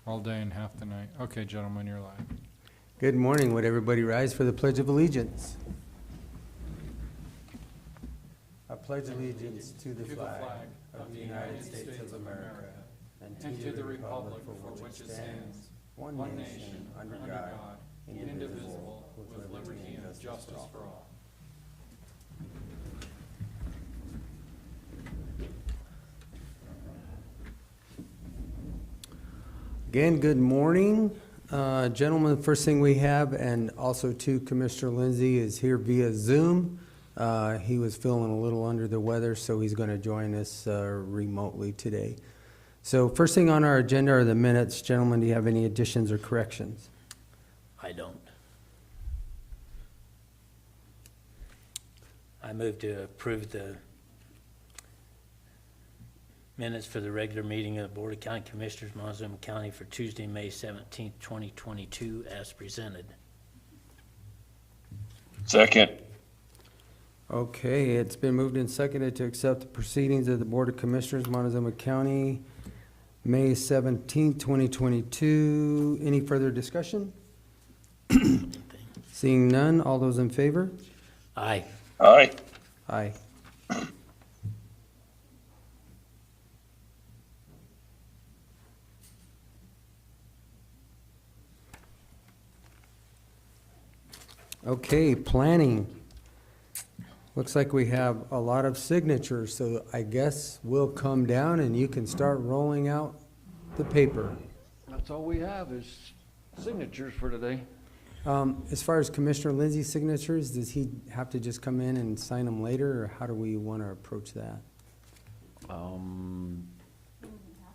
All day and half the night. Okay, gentlemen, you're live. Good morning. Would everybody rise for the Pledge of Allegiance? I pledge allegiance to the flag of the United States of America and to the republic for which it stands, one nation, under God, indivisible, with liberty and justice for all. Again, good morning. Gentlemen, the first thing we have, and also to Commissioner Lindsay, is here via Zoom. He was feeling a little under the weather, so he's going to join us remotely today. So first thing on our agenda are the minutes. Gentlemen, do you have any additions or corrections? I don't. I move to approve the minutes for the regular meeting of the Board of County Commissioners, Montezuma County for Tuesday, May 17th, 2022, as presented. Second. Okay, it's been moved and seconded to accept the proceedings of the Board of Commissioners, Montezuma County, May 17th, 2022. Any further discussion? Seeing none, all those in favor? Aye. Aye. Aye. Okay, planning. Looks like we have a lot of signatures, so I guess we'll come down and you can start rolling out the paper. That's all we have is signatures for today. As far as Commissioner Lindsay's signatures, does he have to just come in and sign them later, or how do we want to approach that?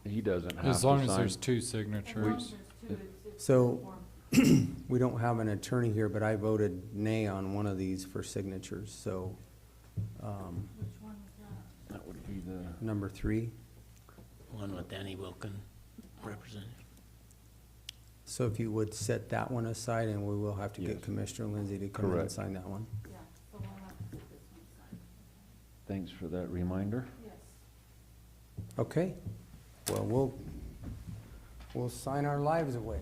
He doesn't have As to long as sign. there's two signatures. So, we don't have an attorney here, but I voted nay on one of these for signatures, so, That would be the, number 3. One with Danny Wilkin representing. So if you would set that one aside, and we will have to get Yes. Commissioner Lindsay to come in and Correct. sign that one. thanks for that reminder. Okay, well, we'll sign our lives away.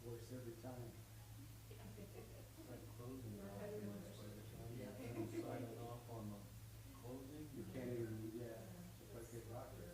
course, every time. Signing off on the closing? You can't even, yeah, just like your doctor.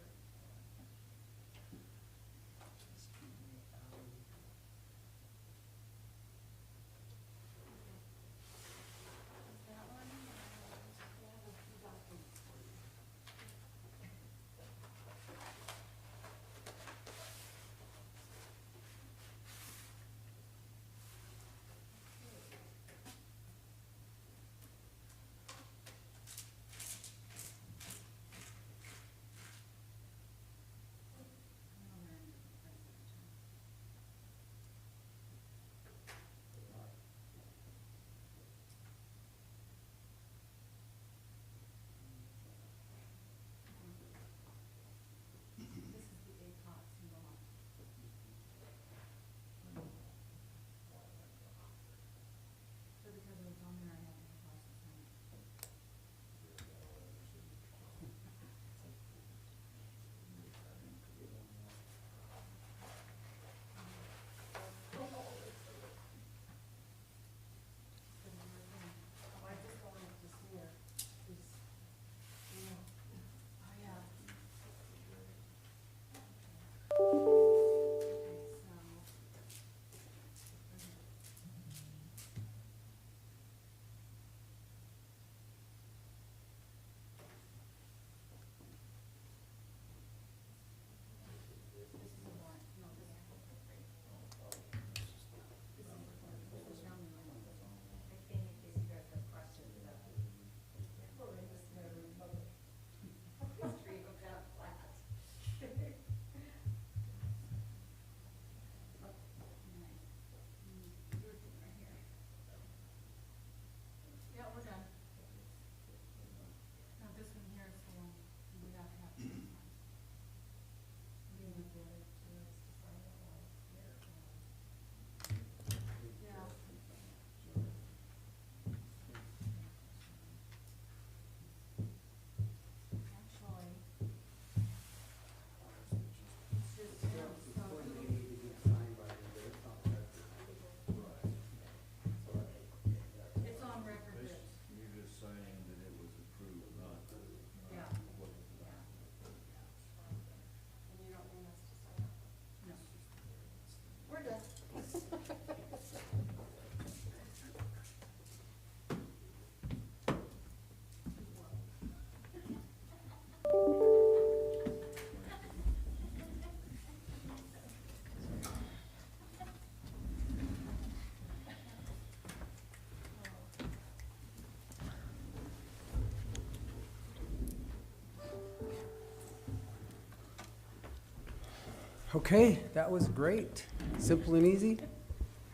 Okay, that was great. Simple and easy.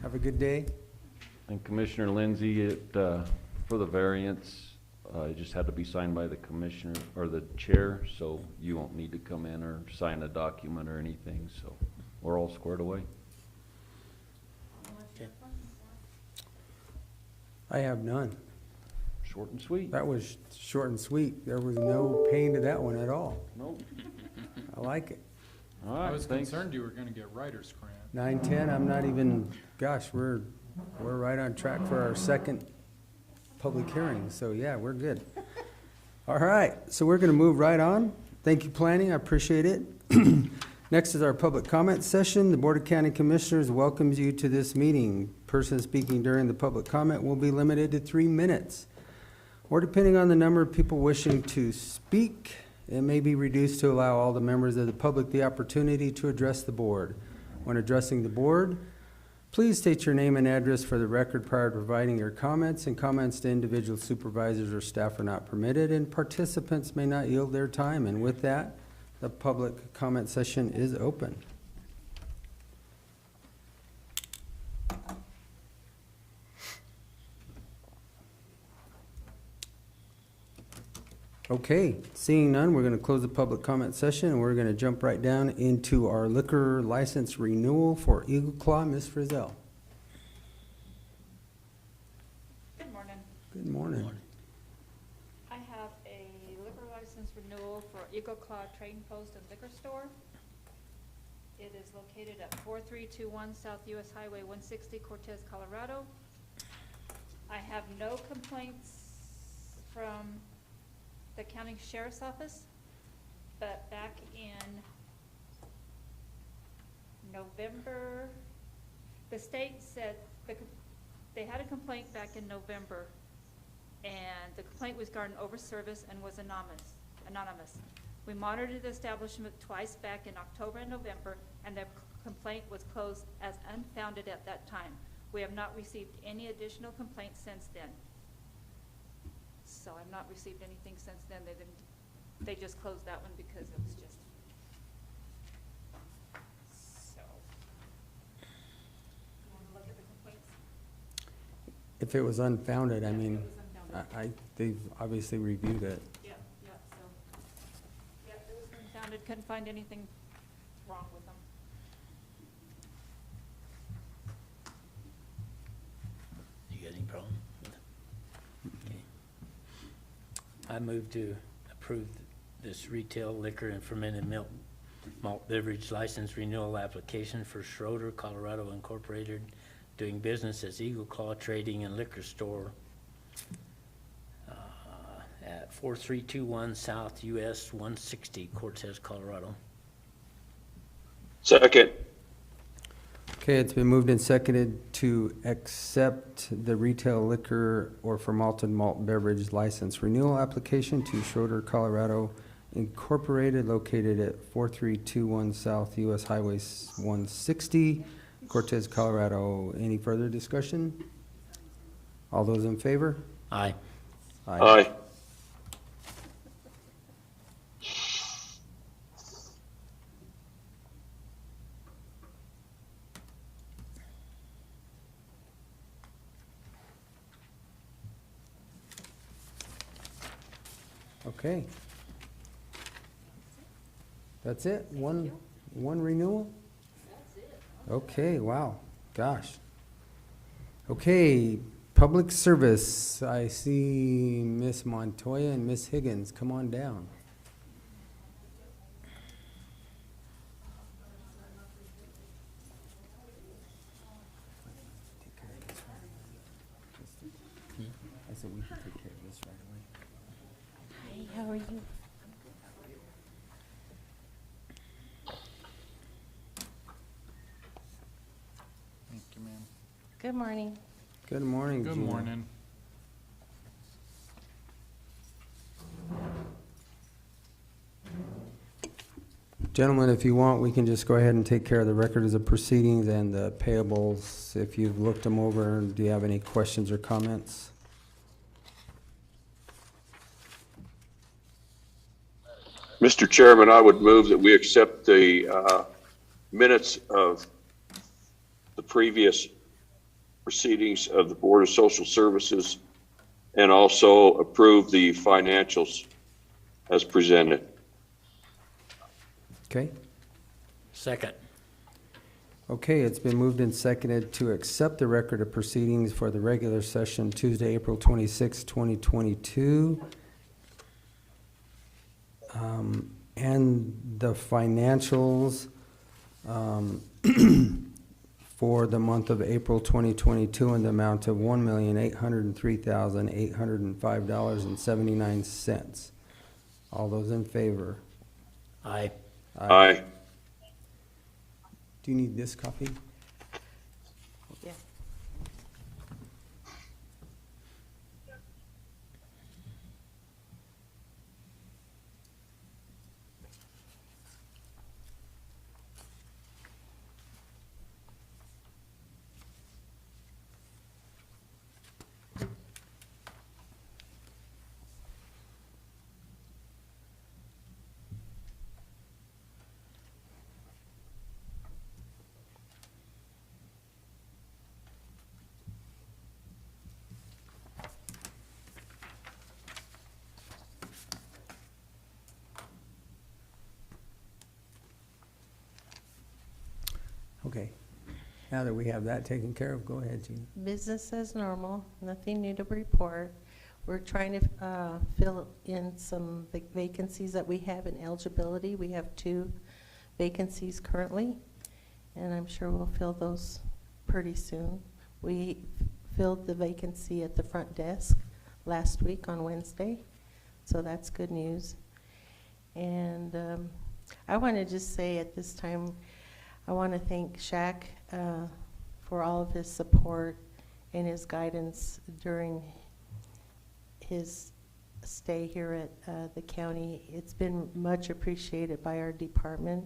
Have a good day. And Commissioner Lindsay, for the variance, it just had to be signed by the commissioner or the chair, so you won't need to come in or sign a document or anything, so we're all squared away. I have none. Short and sweet. That was short and sweet. There was no pain to that one at all. Nope. I like it. All I right, was thanks. concerned you were gonna get writer's cramp. 9:10, I'm not even, gosh, we're right on track for our second public hearing, so yeah, we're good. All right, so we're gonna move right on. Thank you, planning, I appreciate it. Next is our public comment session. The Board of County Commissioners welcomes you to this meeting. Person speaking during the public comment will be limited to 3 minutes, or depending on the number of people wishing to speak, it may be reduced to allow all the members of the public the opportunity to address the board. When addressing the board, please state your name and address for the record prior to providing your comments, and comments to individual supervisors or staff are not permitted, and participants may not yield their time. And with that, the public comment session is open. Okay, seeing none, we're going to close the public comment session, and we're going to jump right down into our liquor license renewal for Eagle Claw. Ms. Frizzell. Good morning. Good morning. I have a liquor license renewal for Eagle Claw Trading Post and Liquor Store. It is located at 4321 South US Highway 160, Cortez, Colorado. I have no complaints from the county sheriff's office, but back in November, the state said they had a complaint back in November, and the complaint was regarding over-service and was anonymous. We monitored the establishment twice back in October and November, and the complaint was closed as unfounded at that time. We have not received any additional complaints since then. So I've not received anything since then. They just closed that one because it was just, so. You wanna look at the complaints? If it was unfounded, I Yes, it mean, was unfounded. they've obviously reviewed it. Yeah, so, yeah, it was unfounded, couldn't find anything wrong with them. You got any problem? Okay. I move to approve this retail liquor and fermented milk malt beverage license renewal application for Schroeder, Colorado Incorporated, doing business as Eagle Claw Trading and Liquor Store at 4321 South US 160, Cortez, Colorado. Second. Okay, it's been moved and seconded to accept the retail liquor or for malted malt beverage license renewal application to Schroeder, Colorado Incorporated, located at 4321 South US Highway 160, Cortez, Colorado. Any further discussion? All those in favor? Aye. Aye. Okay. That's it? One renewal? That's it. Okay, wow, gosh. Okay, public service. I see Miss Montoya and Miss Higgins. Come on down. I said we should take care of this right away. Hi, how are you? Thank you, ma'am. Good morning. Good morning, Good Gina. morning. Gentlemen, if you want, we can just go ahead and take care of the records of proceedings and the payables. If you've looked them over, do you have any questions or comments? Mr. Chairman, I would move that we accept the minutes of the previous proceedings of the Board of Social Services and also approve the financials as presented. Okay. Second. Okay, it's been moved and seconded to accept the record of proceedings for the regular session Tuesday, April 26, 2022. And the financials for the month of April 2022 in the amount of $1,803,805.79. All those in favor? Aye. Aye. Do you need this copy? Yeah. Okay. Now that we have that taken care of, go ahead, Gina. Business as normal, nothing new to report. We're trying to fill in some vacancies that we have in eligibility. We have 2 vacancies currently. and I'm sure we'll fill those pretty soon. We filled the vacancy at the front desk last week on Wednesday, so that's good news. And I want to just say at this time, I want to thank Shaq for all of his support and his guidance during his stay here at the county. It's been much appreciated by our department.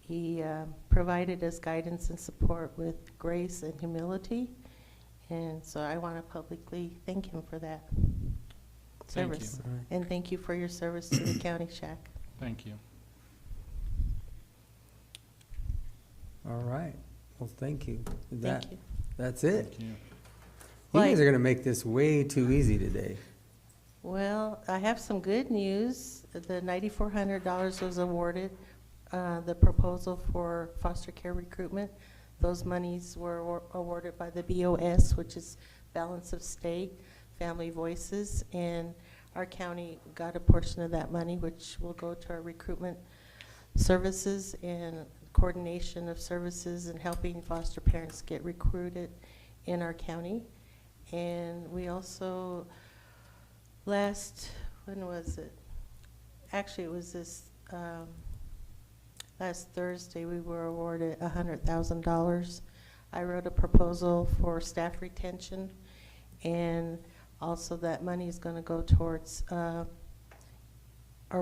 He provided us guidance and support with grace and humility, and so I want to publicly thank him for that Thank you. service. And thank you for your service to the county, Shaq. Thank you. All right, well, thank you. Thank you. That's it. Thank you. You Well, guys are gonna make this way too easy today. Well, I have some good news. The $9,400 was awarded, the proposal for foster care recruitment. Those monies were awarded by the BOS, which is Balance of State, Family Voices, and our county got a portion of that money, which will go to our recruitment services and coordination of services and helping foster parents get recruited in our county. And we also, when was it? Actually, it was this, last Thursday, we were awarded $100,000. I wrote a proposal for staff retention, and also that money is going to go towards our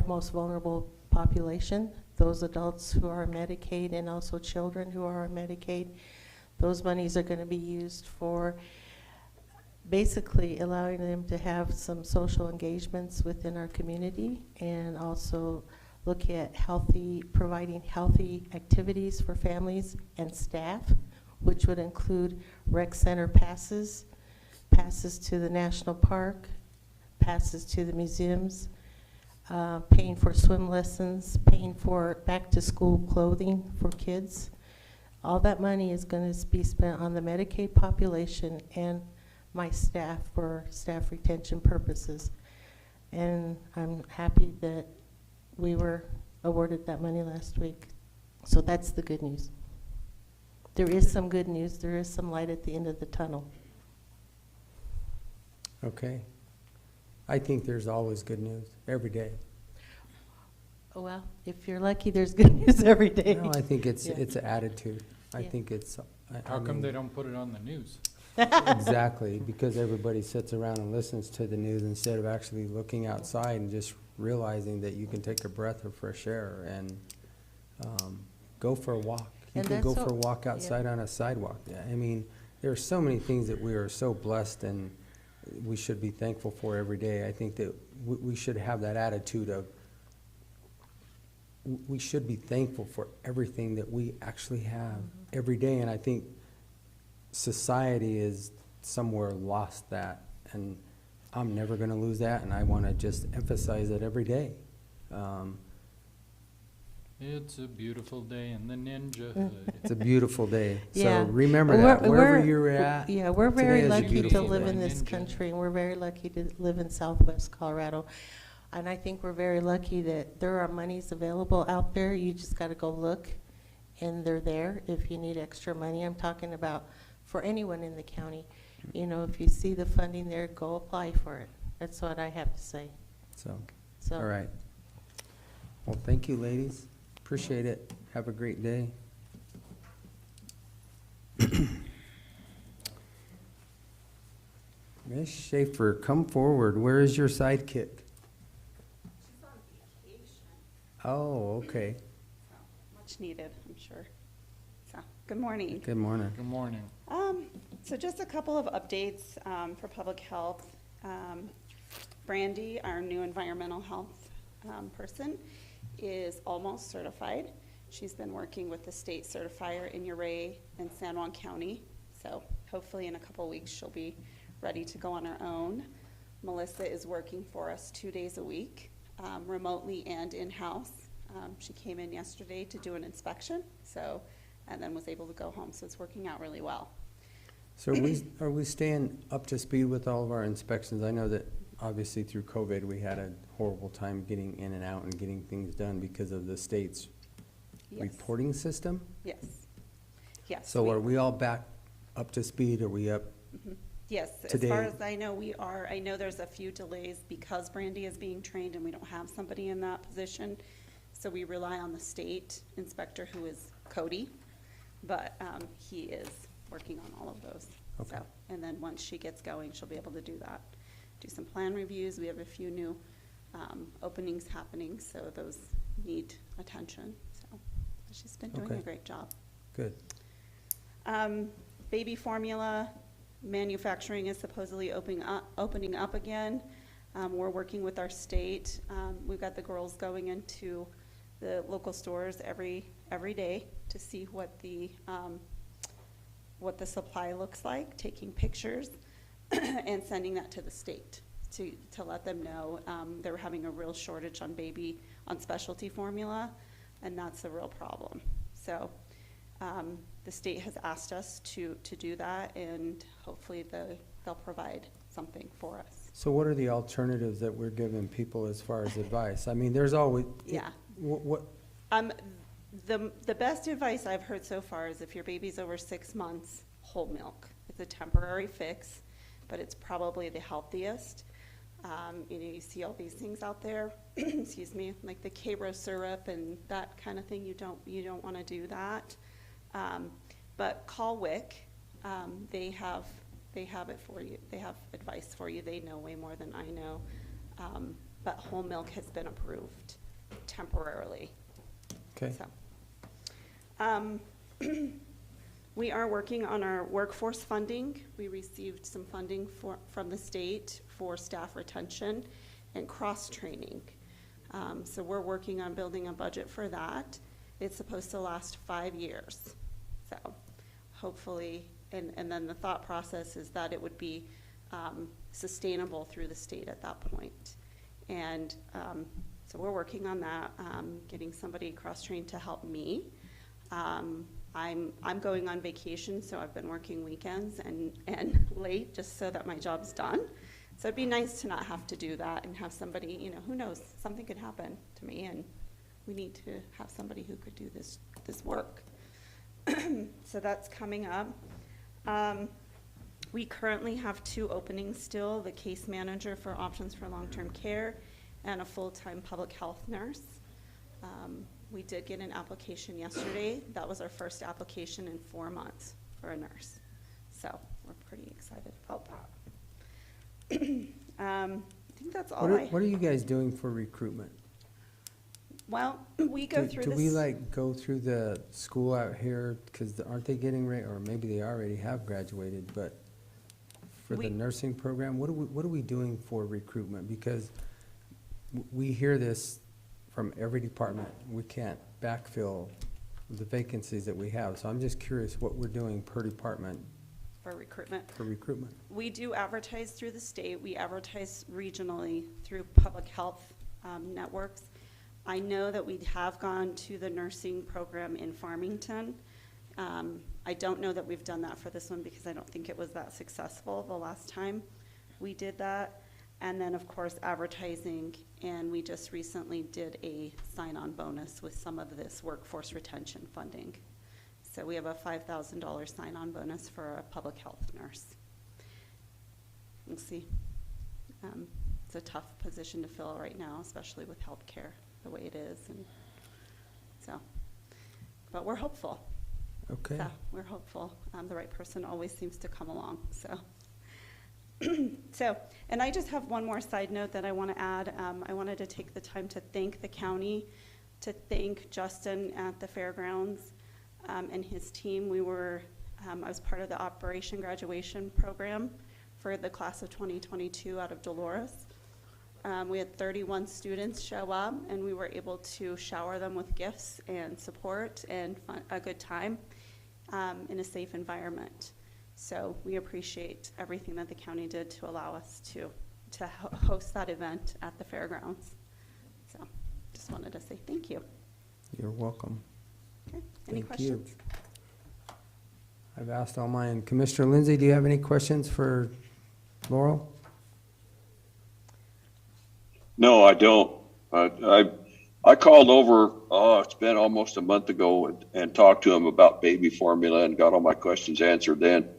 most vulnerable population, those adults who are on Medicaid and also children who are on Medicaid. Those monies are going to be used for basically allowing them to have some social engagements within our community, and also look at providing healthy activities for families and staff, which would include rec center passes to the national park, passes to the museums, paying for swim lessons, paying for back to school clothing for kids. All that money is going to be spent on the Medicaid population and my staff for staff retention purposes. And I'm happy that we were awarded that money last week. So that's the good news. There is some good news. There is some light at the end of the tunnel. Okay. I think there's always good news, every day. Oh, well, if you're lucky, there's good news every day. No, I think it's Yeah. an attitude. I Yeah. think it's. How come mean, they don't put it on the news? Exactly, because everybody sits around and listens to the news instead of actually looking outside and just realizing that you can take a breath of fresh air and go for a walk. You And can go that's for a what- walk outside on a sidewalk. Yeah, I mean, there are so many things that we are so blessed and we should be thankful for every day. I think that we should have that attitude of we should be thankful for everything that we actually have every day. And I think society is somewhere lost that, and I'm never going to lose that, and I want to just emphasize it every day. It's a beautiful day in the ninja hood. It's a beautiful day. Yeah. So remember We're- that, wherever we're- you're at. Yeah, we're today very is a lucky to beautiful live day. in this Ninja. country, and we're very lucky to live in Southwest Colorado. And I think we're very lucky that there are monies available out there. You just got to go look, and they're there if you need extra money. I'm talking about for anyone in the county. You know, if you see the funding there, go apply for it. That's what I have to say. So, So, all right. Well, thank you, ladies. Appreciate it. Have a great day. Ms. Schaefer, come forward. Where is your sidekick? She's on vacation, Oh, okay. so much needed, I'm sure. So, good morning. Good morning. Good morning. So just a couple of updates for public health. Brandy, our new environmental health person, is almost certified. She's been working with the state certifier in Ouray and San Juan County. So hopefully in a couple weeks she'll be ready to go on her own. Melissa is working for us 2 days a week, remotely and in-house. She came in yesterday to do an inspection, so, and then was able to go home, so it's working out really well. So are we staying up to speed with all of our inspections? I know that obviously through COVID, we had a horrible time getting in and out and getting things done because of the state's Yes. reporting system. Yes. Yes. So are we all back up to speed? Are we up? Yes, as today? far as I know, we are. I know there's a few delays because Brandy is being trained and we don't have somebody in that position. So we rely on the state inspector, who is Cody, but he is working on all of those. Okay. So, and then once she gets going, she'll be able to do that. Do some plan reviews. We have a few new openings happening, so those need attention. So she's been doing a Okay. great job. Good. Baby formula manufacturing is supposedly opening up again. We're working with our state. We've got the girls going into the local stores every day to see what the supply looks like, taking pictures and sending that to the state to let them know they're having a real shortage on specialty formula, and that's a real problem. So the state has asked us to do that, and hopefully they'll provide something for us. So what are the alternatives that we're giving people as far as advice? I mean, there's always. Yeah. What, The best advice I've heard so far is if your baby's over 6 months, whole milk. It's a temporary fix, but it's probably the healthiest. You see all these things out there, excuse me, like the K-Rose syrup and that kind of thing. You don't want to do that. But call WIC. They have it for you. They have advice for you. They know way more than I know. But whole milk has been approved temporarily. okay. So, we are working on our workforce funding. We received some funding from the state for staff retention and cross-training. So we're working on building a budget for that. It's supposed to last 5 years. So hopefully, and then the thought process is that it would be sustainable through the state at that point. And so we're working on that, getting somebody cross-trained to help me. I'm going on vacation, so I've been working weekends and late just so that my job's done. So it'd be nice to not have to do that and have somebody, who knows, something could happen to me, and we need to have somebody who could do this work. So that's coming up. We currently have 2 openings still, the case manager for Options for Long-Term Care and a full-time public health nurse. We did get an application yesterday. That was our first application in 4 months for a nurse. So we're pretty excited about that. I think that's all What are you guys doing for recruitment? Well, we go through this. Do we go through the school out here, because aren't they getting ready, or maybe they already have graduated, but for the nursing program, what are we doing for recruitment? Because we hear this from every department. We can't backfill the vacancies that we have. So I'm just curious what we're doing per department For recruitment. for recruitment. We do advertise through the state. We advertise regionally through public health networks. I know that we have gone to the nursing program in Farmington. I don't know that we've done that for this one because I don't think it was that successful the last time we did that. And then, of course, advertising, and we just recently did a sign-on bonus with some of this workforce retention funding. So we have a $5,000 sign-on bonus for a public health nurse. We'll see. It's a tough position to fill right now, especially with healthcare the way it is, and so. But we're hopeful. Okay. So we're hopeful. The right person always seems to come along. So. So, and I just have one more side note that I want to add. I wanted to take the time to thank the county, to thank Justin at the fairgrounds and his team. I was part of the Operation Graduation program for the class of 2022 out of Dolores. We had 31 students show up, and we were able to shower them with gifts and support and a good time in a safe environment. So we appreciate everything that the county did to allow us to host that event at the fairgrounds. So just wanted to say thank you. You're welcome. Okay. Any Thank you. questions? I've asked all mine. Commissioner Lindsay, do you have any questions for Laurel? No, I don't. I I called over, it's been almost a month ago and talked to him about baby formula and got all my questions answered then.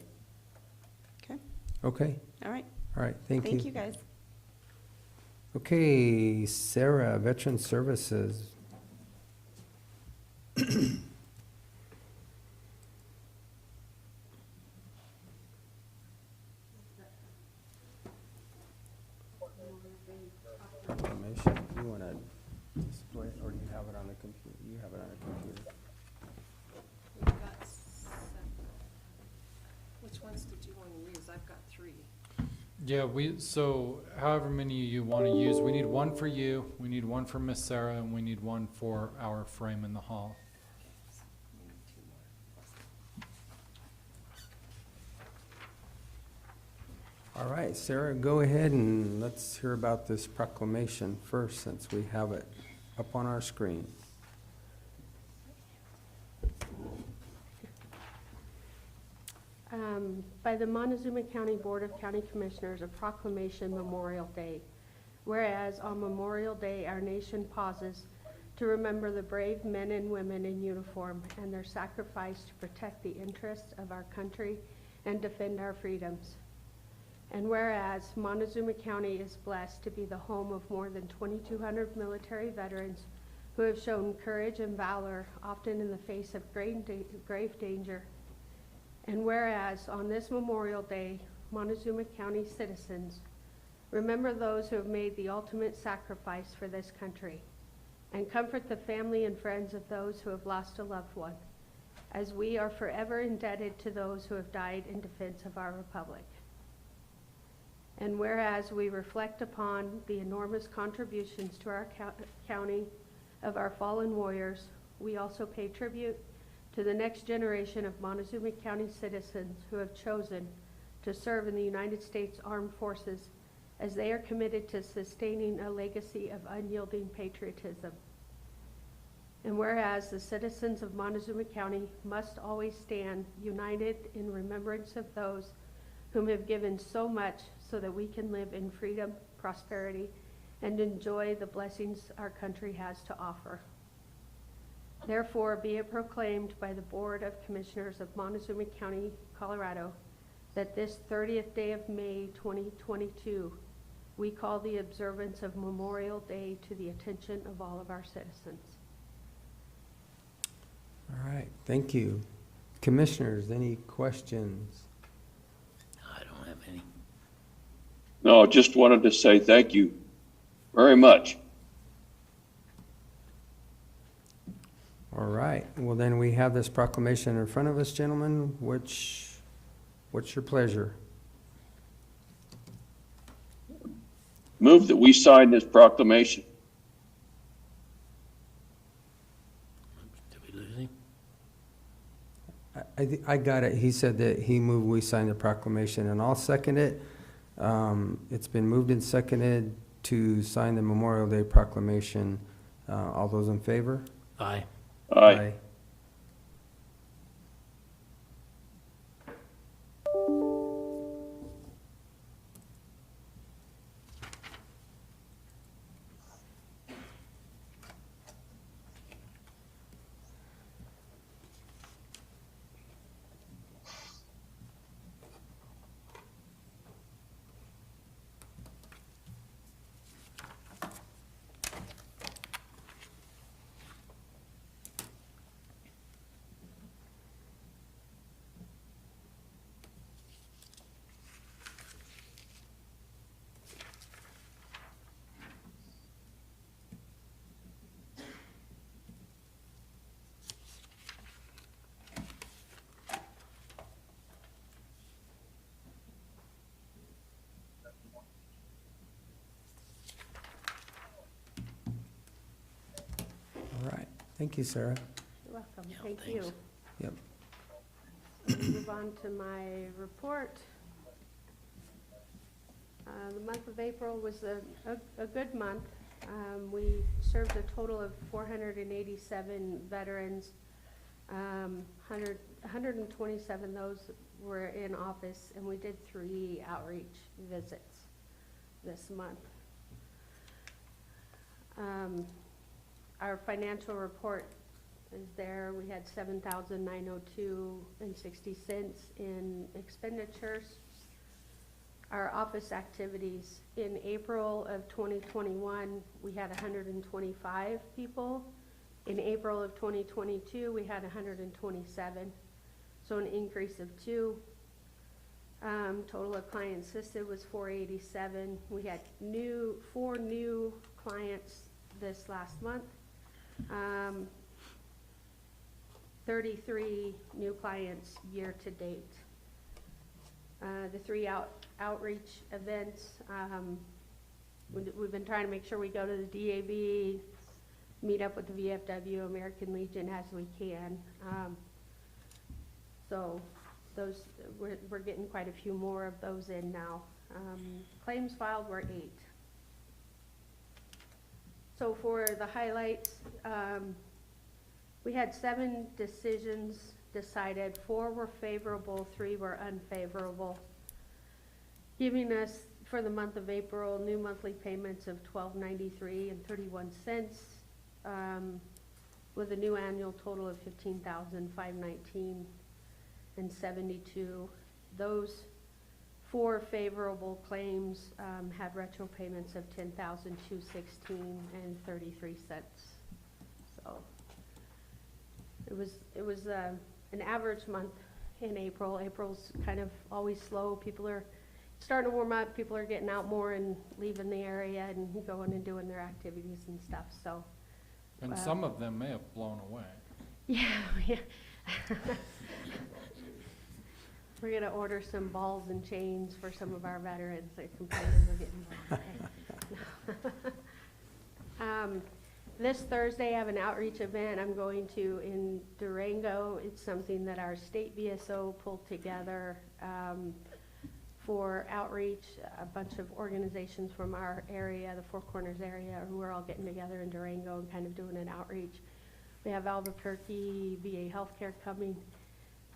Okay, Okay, all right. all right, thank you. Thank you, guys. Okay, Sarah, Veteran Services. Proclamation, you want to display it, or do you have it on the computer? You have it on the computer. We've got seven. Which ones did you want to use? I've got 3. Yeah, so however many you want to use, we need one for you, we need one for Miss Sarah, and we need one for our frame in the hall. We need 2 more. All right, Sarah, go ahead and let's hear about this proclamation first, since we have it up on our screen. By the Montezuma County Board of County Commissioners, a proclamation Memorial Day. Whereas on Memorial Day, our nation pauses to remember the brave men and women in uniform and their sacrifice to protect the interests of our country and defend our freedoms. And whereas Montezuma County is blessed to be the home of more than 2,200 military veterans who have shown courage and valor, often in the face of grave danger. And whereas on this Memorial Day, Montezuma County citizens remember those who have made the ultimate sacrifice for this country and comfort the family and friends of those who have lost a loved one, as we are forever indebted to those who have died in defense of our republic. And whereas we reflect upon the enormous contributions to our county of our fallen warriors, we also pay tribute to the next generation of Montezuma County citizens who have chosen to serve in the United States Armed Forces, as they are committed to sustaining a legacy of unyielding patriotism. And whereas the citizens of Montezuma County must always stand united in remembrance of those whom have given so much so that we can live in freedom, prosperity, and enjoy the blessings our country has to offer. Therefore, be it proclaimed by the Board of Commissioners of Montezuma County, Colorado, that this 30th day of May 2022, we call the observance of Memorial Day to the attention of all of our citizens. All right, thank you. Commissioners, any questions? I don't have any. No, just wanted to say thank you very much. All right, well then we have this proclamation in front of us, gentlemen. What's your pleasure? Move that we sign this proclamation. Did we lose him? I got it. He said that he moved, we sign the proclamation, and I'll second it. It's been moved and seconded to sign the Memorial Day proclamation. All those in favor? Aye. Aye. All right, thank you, Sarah. You're welcome. Yeah, Thank thanks. you. Yep. Move on to my report. The month of April was a good month. We served a total of 487 veterans. 127 those were in office, and we did 3 outreach visits this month. our financial report is there. We had $7,902.60 in expenditures. Our office activities, in April of 2021, we had 125 people. In April of 2022, we had 127, so an increase of 2. Total of client assisted was 487. We had 4 new clients this last month. 33 new clients year to date. The 3 outreach events, we've been trying to make sure we go to the DAB, meet up with the VFW, American Legion as we can. So those, we're getting quite a few more of those in now. Claims filed were 8. So for the highlights, we had 7 decisions decided. 4 were favorable, 3 were unfavorable, giving us, for the month of April, new monthly payments of $12.93.31, with a new annual total of $15,519.72. Those 4 favorable claims had retro payments of $10,216.33. So it was an average month in April. April's kind of always slow. People are starting to warm up. People are getting out more and leaving the area and going and doing their activities and stuff. So. And some of them may have blown away. Yeah. We're gonna order some balls and chains for some of our veterans. They're complaining they're getting blown. This Thursday, I have an outreach event I'm going to in Durango. It's something that our state BSO pulled together for outreach. A bunch of organizations from our area, the Four Corners area, we're all getting together in Durango and kind of doing an outreach. We have Albuquerque VA Healthcare coming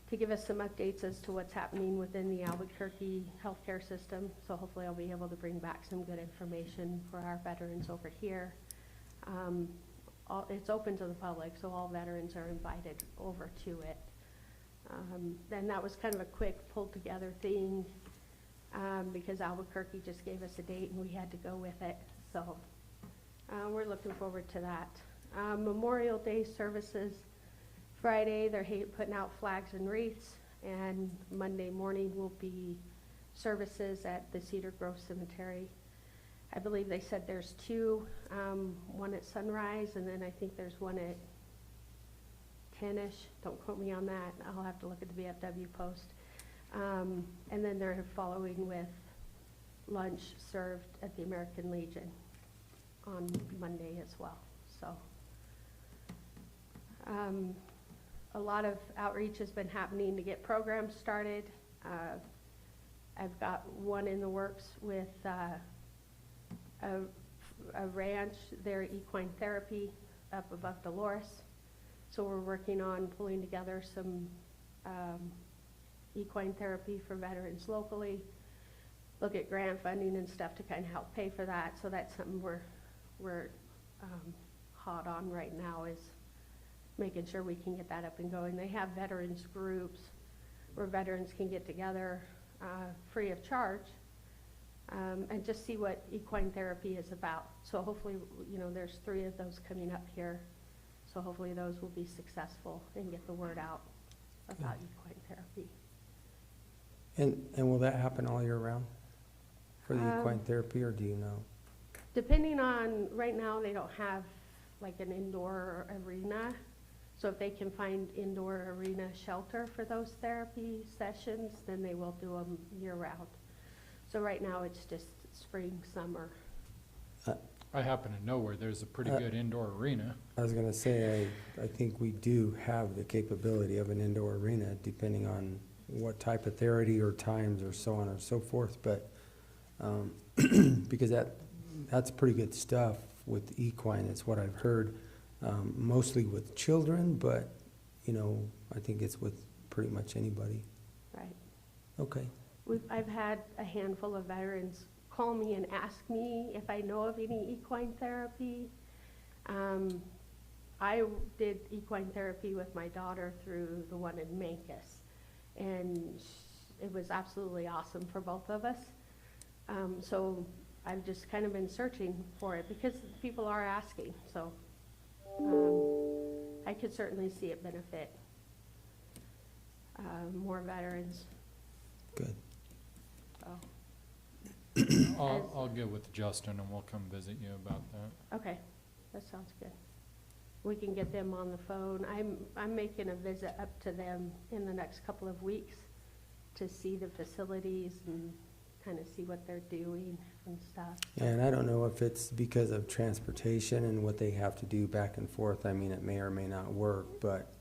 to give us some updates as to what's happening within the Albuquerque healthcare system. So hopefully I'll be able to bring back some good information for our veterans over here. It's open to the public, so all veterans are invited over to it. Then that was kind of a quick pulled together thing because Albuquerque just gave us a date and we had to go with it. So we're looking forward to that. Memorial Day services. Friday, they're putting out flags and wreaths, and Monday morning will be services at the Cedar Grove Cemetery. I believe they said there's 2, one at sunrise, and then I think there's one at 10-ish. Don't quote me on that. I'll have to look at the VFW post. And then they're following with lunch served at the American Legion on Monday as well. So. A lot of outreach has been happening to get programs started. I've got one in the works with a ranch, their equine therapy up above Dolores. So we're working on pulling together some equine therapy for veterans locally. Look at grant funding and stuff to kind of help pay for that. So that's something we're hot on right now, is making sure we can get that up and going. They have veterans groups where veterans can get together free of charge and just see what equine therapy is about. So hopefully, there's 3 of those coming up here. So hopefully those will be successful and get the word out about equine therapy. And will that happen all year round for the equine therapy, or do you know? Depending on, right now they don't have like an indoor arena. So if they can find indoor arena shelter for those therapy sessions, then they will do them year round. So right now it's just spring, summer. I happen to know where there's a pretty good indoor arena. I was gonna say, I think we do have the capability of an indoor arena, depending on what type of therapy or times or so on and so forth, but because that's pretty good stuff with equine, is what I've heard. Mostly with children, but I think it's with pretty much anybody. Right. Okay. I've had a handful of veterans call me and ask me if I know of any equine therapy. I did equine therapy with my daughter through the one in Mancos, and it was absolutely awesome for both of us. So I've just kind of been searching for it because people are asking, so I could certainly see it benefit more veterans. Good. So, I'll get with Justin and we'll come visit you about that. okay, that sounds good. We can get them on the phone. I'm making a visit up to them in the next couple of weeks to see the facilities and kind of see what they're doing and stuff. And I don't know if it's because of transportation and what they have to do back and forth. I mean, it may or may not work, but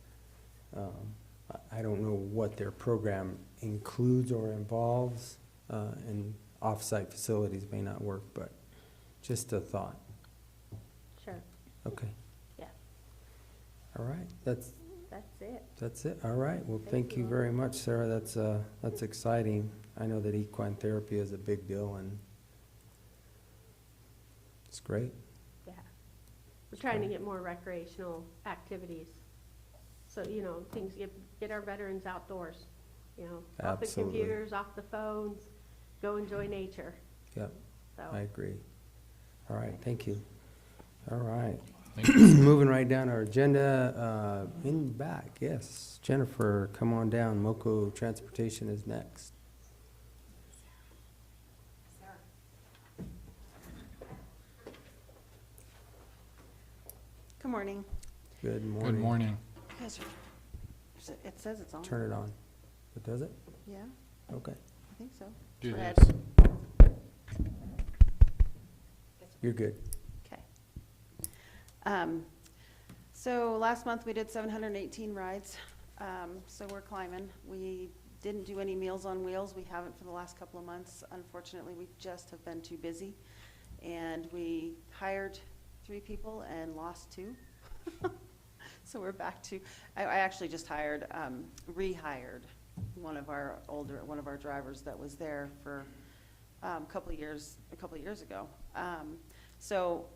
I don't know what their program includes or involves, and off-site facilities may not work, but just a thought. Sure, Okay. yeah, All right, that's that's it. it. All right, well, thank you very much, Sarah. That's exciting. I know that equine therapy is a big deal, and it's great. Yeah. We're trying to get more recreational activities. So, you know, things get our veterans outdoors, you know, off the Absolutely. computers, off the phones, go enjoy nature. Yep, So, I agree. All right, thank you. All right. Thank you. Moving right down our agenda, in back, yes. Jennifer, come on down. Moco Transportation is next. Good morning. Good morning. Good morning. You guys are- It says it's on. Turn it on. It does it? Yeah, Okay. I think so. Do Red. this. You're good. Okay. So last month we did 718 rides, so we're climbing. We didn't do any Meals on Wheels. We haven't for the last couple of months. Unfortunately, we just have been too busy. And we hired 3 people and lost 2. So we're back to, I actually just rehired one of our drivers that was there for a couple of years ago. So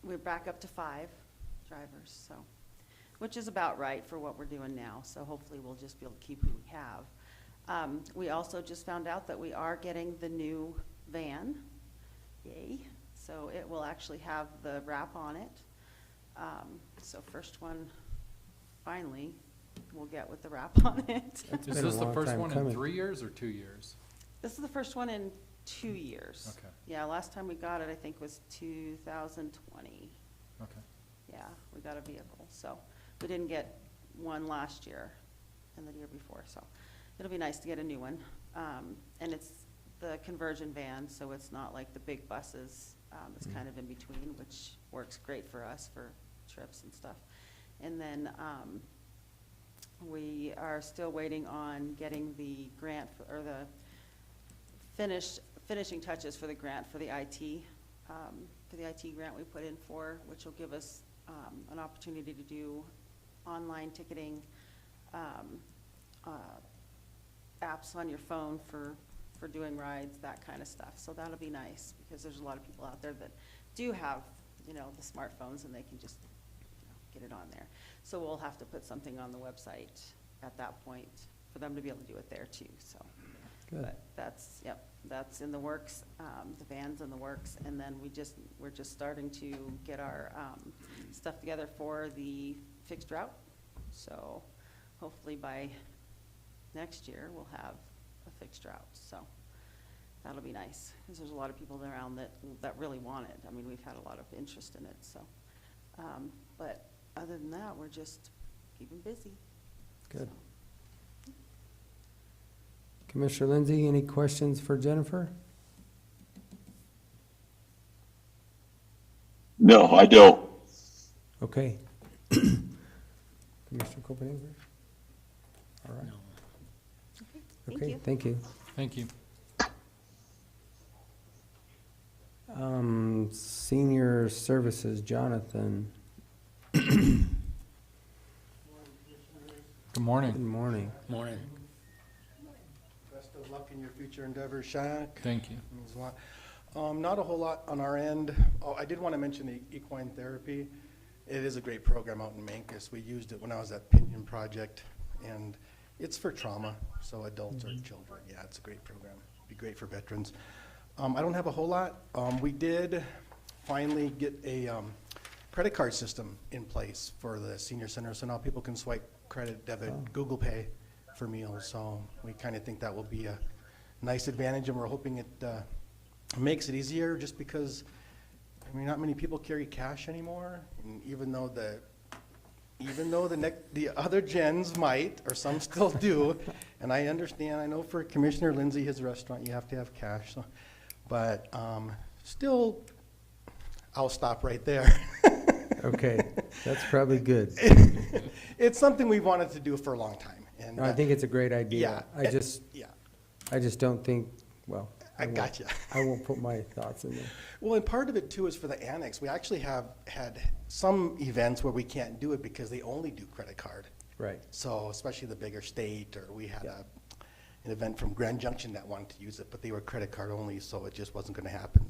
we're back up to 5 drivers, so, which is about right for what we're doing now. So hopefully we'll just be able to keep who we have. We also just found out that we are getting the new van. Yay. So it will actually have the wrap on it. So first one, finally, we'll get with the wrap on it. It's Is been a this the long first time one in coming. 3 years or 2 years? This is the first one in 2 years. Okay. Yeah, last time we got it, I think, was 2020. Okay. Yeah, we got a vehicle, so we didn't get one last year and the year before, so it'll be nice to get a new one. And it's the conversion van, so it's not like the big buses. It's kind of in between, which works great for us for trips and stuff. And then we are still waiting on getting the grant or the finishing touches for the grant for the IT grant we put in for, which will give us an opportunity to do online ticketing, apps on your phone for doing rides, that kind of stuff. So that'll be nice, because there's a lot of people out there that do have, the smartphones, and they can just, get it on there. So we'll have to put something on the website at that point for them to be able to do it there too, so. Good. But that's in the works, the van's in the works, and then we're just starting to get our stuff together for the fixed route. So hopefully by next year, we'll have a fixed route, so that'll be nice, because there's a lot of people around that really want it. I mean, we've had a lot of interest in it, so. But other than that, we're just keeping busy. Good. So. Commissioner Lindsay, any questions for Jennifer? No, I don't. Okay. Commissioner Copenhagen? All right. Okay, thank Okay, you. thank you. Thank you. Senior Services, Jonathan. Good Good morning. morning. Morning. Best of luck in your future endeavors, Shaq. Thank you. Means a lot. Not a whole lot on our end. Oh, I did want to mention the equine therapy. It is a great program out in Mancos. We used it when I was at Pinion Project, and it's for trauma, so adults or children. Yeah, it's a great program. Be great for veterans. I don't have a whole lot. We did finally get a credit card system in place for the senior center, so now people can swipe credit, debit, Google Pay for meals. So we kind of think that will be a nice advantage, and we're hoping it makes it easier, just because I mean, not many people carry cash anymore, and even though the other gens might, or some still do, and I understand, I know for Commissioner Lindsay, his restaurant, you have to have cash, so, but still, I'll stop right there. Okay, that's probably good. It's something we wanted to do for a long time, and No, I think it's a great idea. yeah, I just don't think, well. I got you. I won't put my thoughts in there. Well, and part of it too is for the annex. We actually have had some events where we can't do it because they only do credit card. Right. So especially the bigger state, or we had an event from Grand Junction that wanted to use it, but they were credit card only, so it just wasn't going to happen.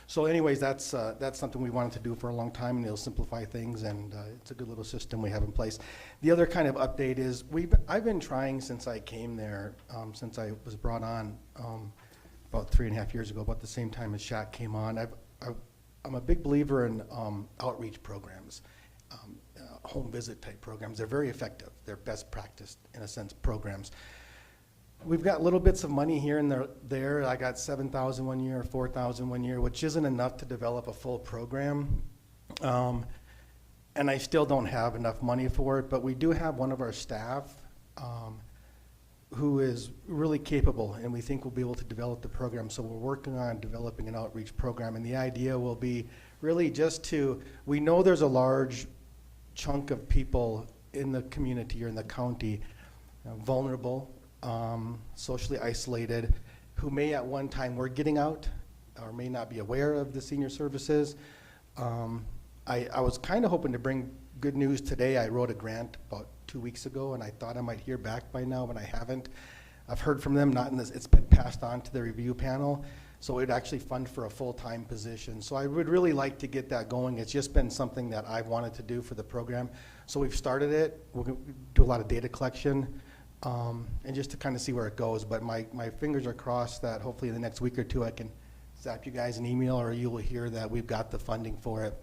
So anyways, that's something we wanted to do for a long time, and it'll simplify things, and it's a good little system we have in place. The other kind of update is I've been trying since I came there, since I was brought on about 3.5 years ago, about the same time as Shaq came on. I'm a big believer in outreach programs, home visit type programs. They're very effective. They're best practice, in a sense, programs. We've got little bits of money here and there. I got $7,000 one year, $4,000 one year, which isn't enough to develop a full program. And I still don't have enough money for it, but we do have one of our staff who is really capable, and we think we'll be able to develop the program. So we're working on developing an outreach program, and the idea will be really just we know there's a large chunk of people in the community or in the county, vulnerable, socially isolated, who may at one time were getting out or may not be aware of the senior services. I was kind of hoping to bring good news today. I wrote a grant about 2 weeks ago, and I thought I might hear back by now, but I haven't. I've heard from them, not in this, it's been passed on to the review panel, so it would actually fund for a full-time position. So I would really like to get that going. It's just been something that I've wanted to do for the program. So we've started it. We're going to do a lot of data collection, and just to kind of see where it goes. But my fingers are crossed that hopefully in the next week or two I can zap you guys an email, or you will hear that we've got the funding for it.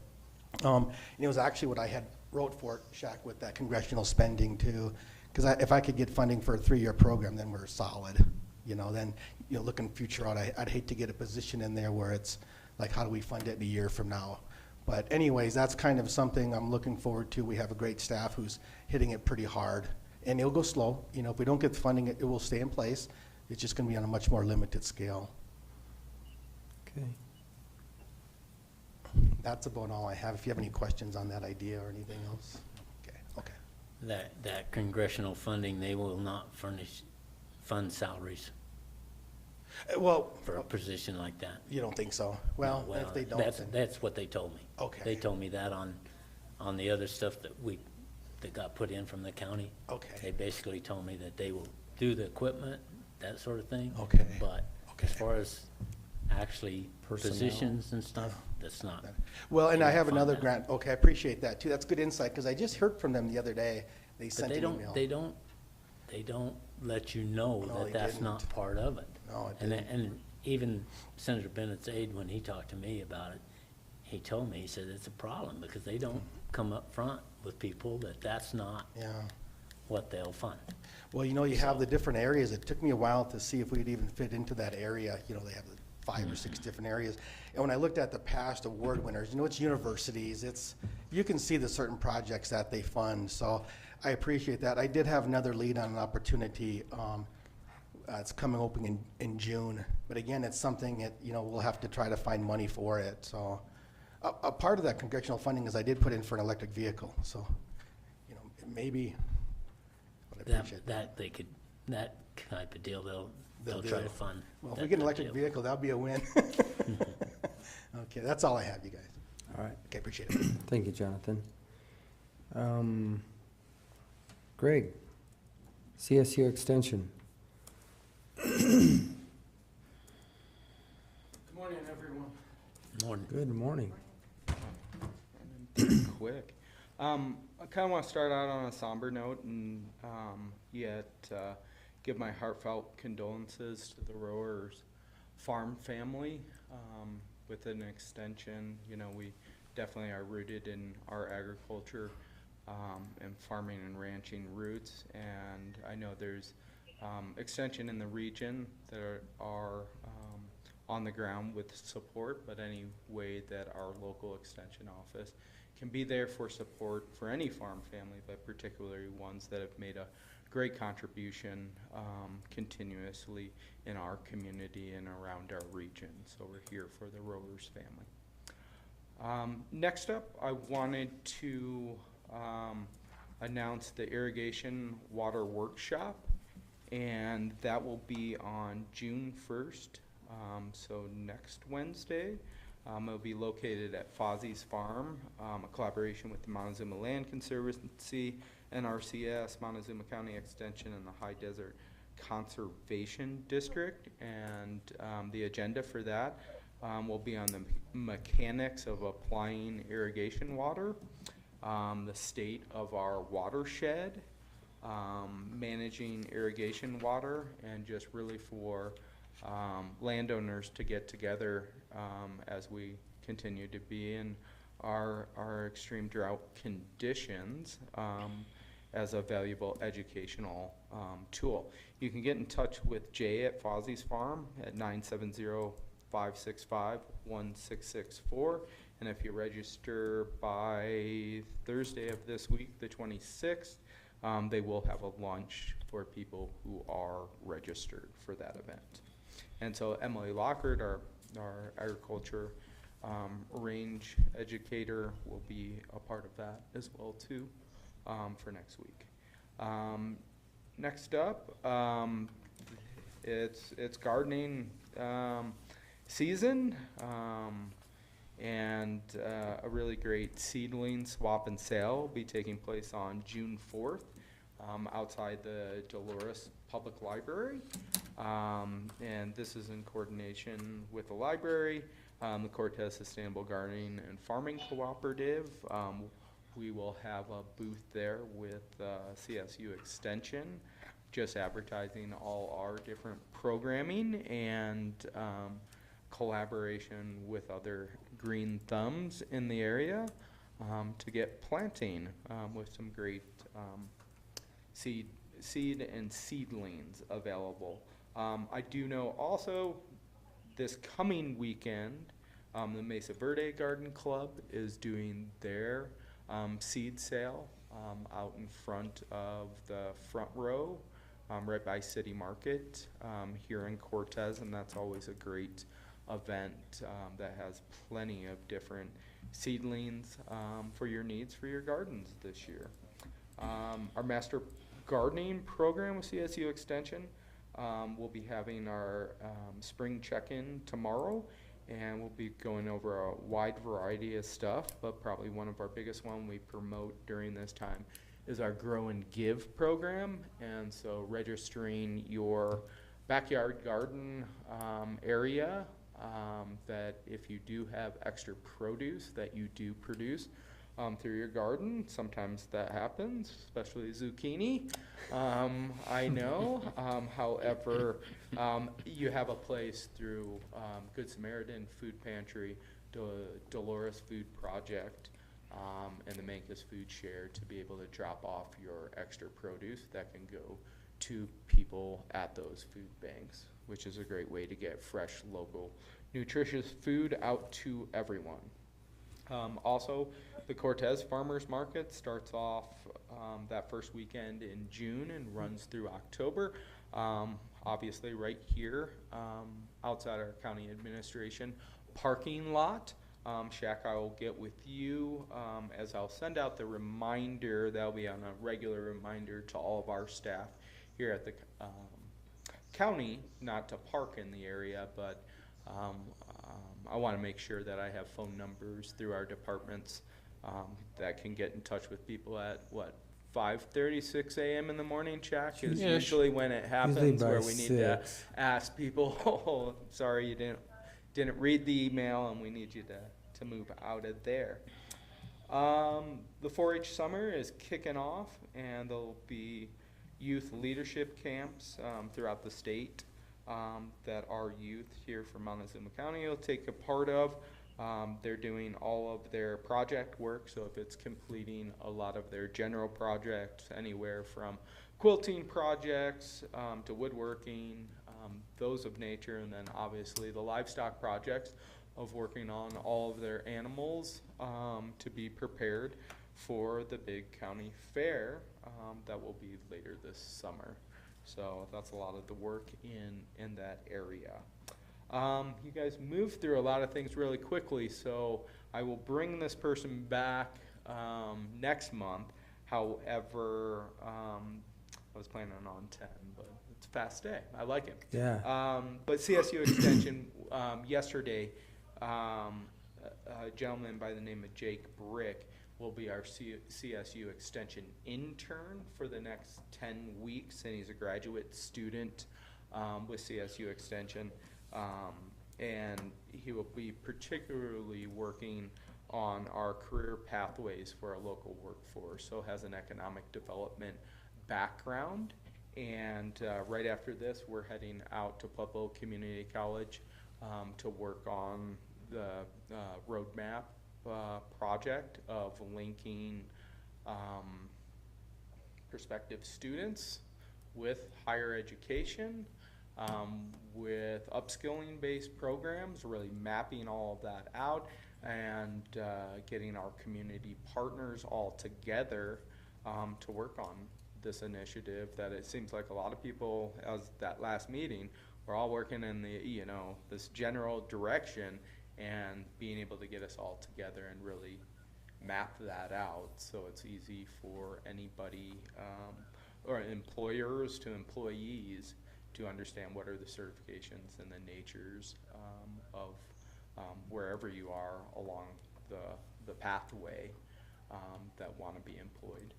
And it was actually what I had wrote for Shaq with that congressional spending too, because if I could get funding for a 3-year program, then we're solid. Then looking future out, I'd hate to get a position in there where it's like, how do we fund it a year from now? But anyways, that's kind of something I'm looking forward to. We have a great staff who's hitting it pretty hard, and it'll go slow. If we don't get the funding, it will stay in place. It's just going to be on a much more limited scale. Okay. That's about all I have. If you have any questions on that idea or anything else. Okay. That congressional funding, they will not fund salaries Well, for a position like that. you don't think so? Well, if they don't, then. That's what they told me. Okay. They told me that on the other stuff that got put in from the county. Okay. They basically told me that they will do the equipment, that sort of thing. Okay. But Okay. as far as actually Personnel. positions and stuff, that's not. Well, and I have Fund another that. grant. Okay, I appreciate that too. That's good insight, because I just heard from them the other day. They But sent they an don't, email. they don't let you know No, that they that's not didn't. part of it. No, it And didn't. and even Senator Bennett's aide, when he talked to me about it, he told me, he said it's a problem because they don't come up front with people that's not Yeah. what they'll fund. Well, you have the different areas. It took me a while to see if we'd even fit into that area. They have 5 or 6 different areas. And when I looked at the past award winners, it's universities. You can see the certain projects that they fund. So I appreciate that. I did have another lead on an opportunity. It's coming open in June. But again, it's something that, we'll have to try to find money for it. So a part of that congressional funding is I did put in for an electric vehicle. So, maybe, but I appreciate that. That type of deal, they'll do. try to fund. Well, if that we get an type electric of deal. vehicle, that'll be a win. Okay, that's all I have, you guys. All right. Okay, appreciate it. Thank you, Jonathan. Greg, CSU Extension. Good morning, everyone. Morning. Good morning. quick. I kind of want to start out on a somber note and yet give my heartfelt condolences to the Rowers farm family. With an extension, you know, we definitely are rooted in our agriculture and farming and ranching roots, and I know there's extension in the region that are on the ground with support, but any way that our local extension office can be there for support for any farm family, but particularly ones that have made a great contribution continuously in our community and around our region. So we're here for the Rowers family. Next up, I wanted to announce the irrigation water workshop, and that will be on June 1st, so next Wednesday. It'll be located at Fozzie's Farm, a collaboration with the Montezuma Land Conservancy, NRCS, Montezuma County Extension, and the High Desert Conservation District. And the agenda for that will be on the mechanics of applying irrigation water, the state of our watershed, managing irrigation water, and just really for landowners to get together as we continue to be in our extreme drought conditions as a valuable educational tool. You can get in touch with Jay at Fozzie's Farm at 970-565-1664, and if you register by Thursday of this week, the 26th, they will have a lunch for people who are registered for that event. And so Emily Lockhart, our agriculture range educator, will be a part of that as well too for next week. Next up, it's gardening season, and a really great seedling swap and sale will be taking place on June 4th outside the Dolores Public Library. And this is in coordination with the library, the Cortez Sustainable Gardening and Farming Cooperative. We will have a booth there with CSU Extension, just advertising all our different programming and collaboration with other green thumbs in the area to get planting with some great seed and seedlings available. I do know also this coming weekend, the Mesa Verde Garden Club is doing their seed sale out in front of the front row, right by City Market here in Cortez, and that's always a great event that has plenty of different seedlings for your needs for your gardens this year. Our Master Gardening program with CSU Extension, we'll be having our spring check-in tomorrow, and we'll be going over a wide variety of stuff, but probably one of our biggest one we promote during this time is our Grow and Give program. And so registering your backyard garden area, that if you do have extra produce that you do produce through your garden, sometimes that happens, especially zucchini, I know. However, you have a place through Good Samaritan Food Pantry, Dolores Food Project, and the Mancos Food Share to be able to drop off your extra produce that can go to people at those food banks, which is a great way to get fresh, local, nutritious food out to everyone. Also, the Cortez Farmers Market starts off that first weekend in June and runs through October. Obviously, right here outside our county administration parking lot. Shaq, I will get with you as I'll send out the reminder. That'll be on a regular reminder to all of our staff here at the county, not to park in the area, but I want to make sure that I have phone numbers through our departments that can get in touch with people at 5:30, 6 a.m. in the morning. Check is usually when it happens, where we need to ask people, oh, sorry you didn't read the email, and we need you to move out of there. The 4-H summer is kicking off, and there'll be youth leadership camps throughout the state that our youth here from Montezuma County will take a part of. They're doing all of their project work, so if it's completing a lot of their general projects, anywhere from quilting projects to woodworking, those of nature, and then obviously the livestock projects of working on all of their animals to be prepared for the big county fair that will be later this summer. So that's a lot of the work in that area. You guys moved through a lot of things really quickly, so I will bring this person back next month. However, I was planning on 10, but it's a fast day. I like it. Yeah. But CSU Extension, yesterday, a gentleman by the name of Jake Brick will be our CSU Extension intern for the next 10 weeks, and he's a graduate student with CSU Extension. And he will be particularly working on our career pathways for our local workforce, so has an economic development background. And right after this, we're heading out to Pueblo Community College to work on the roadmap project of linking prospective students with higher education, with upskilling based programs, really mapping all of that out, and getting our community partners all together to work on this initiative that it seems like a lot of people, as that last meeting, we're all working in the, this general direction, and being able to get us all together and really map that out so it's easy for anybody or employers to employees to understand what are the certifications and the natures of wherever you are along the pathway that want to be employed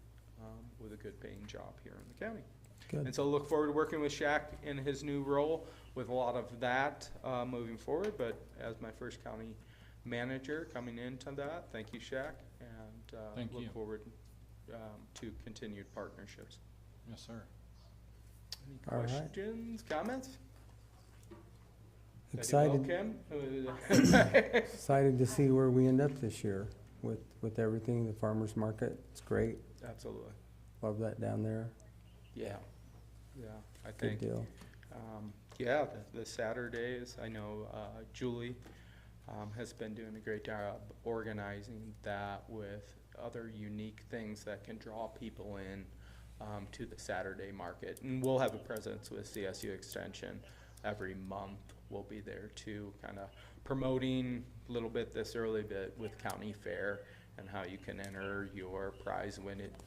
with a good paying job here in the county. Good. And so look forward to working with Shaq in his new role with a lot of that moving forward. But as my first county manager coming into that, thank you, Shaq, and Thank you. look forward to continued partnerships. Yes, sir. Any All right. questions, comments? Excited, Kim? excited to see where we end up this year with everything, the farmer's market. It's great. Absolutely. Love that down there. Yeah. Yeah, I Good think. deal. Yeah, the Saturdays, I know Julie has been doing a great job organizing that with other unique things that can draw people in to the Saturday market. And we'll have a presence with CSU Extension every month. We'll be there too, kind of promoting a little bit this early bit with county fair and how you can enter your prize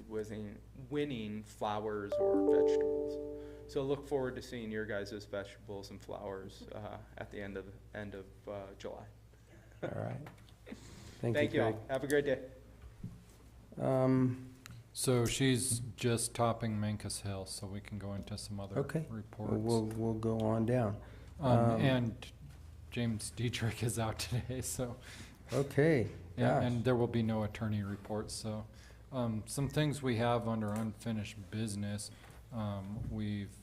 winning flowers or vegetables. So look forward to seeing your guys' vegetables and flowers at the end of July. All right. Thank you all. Craig. Have a great day. So she's just topping Mancos Hill, so we can go into some other Okay. reports. We'll go on down. And James Dietrich is out today, so. Okay. Gosh. And there will be no attorney reports, so. Some things we have under unfinished business. We've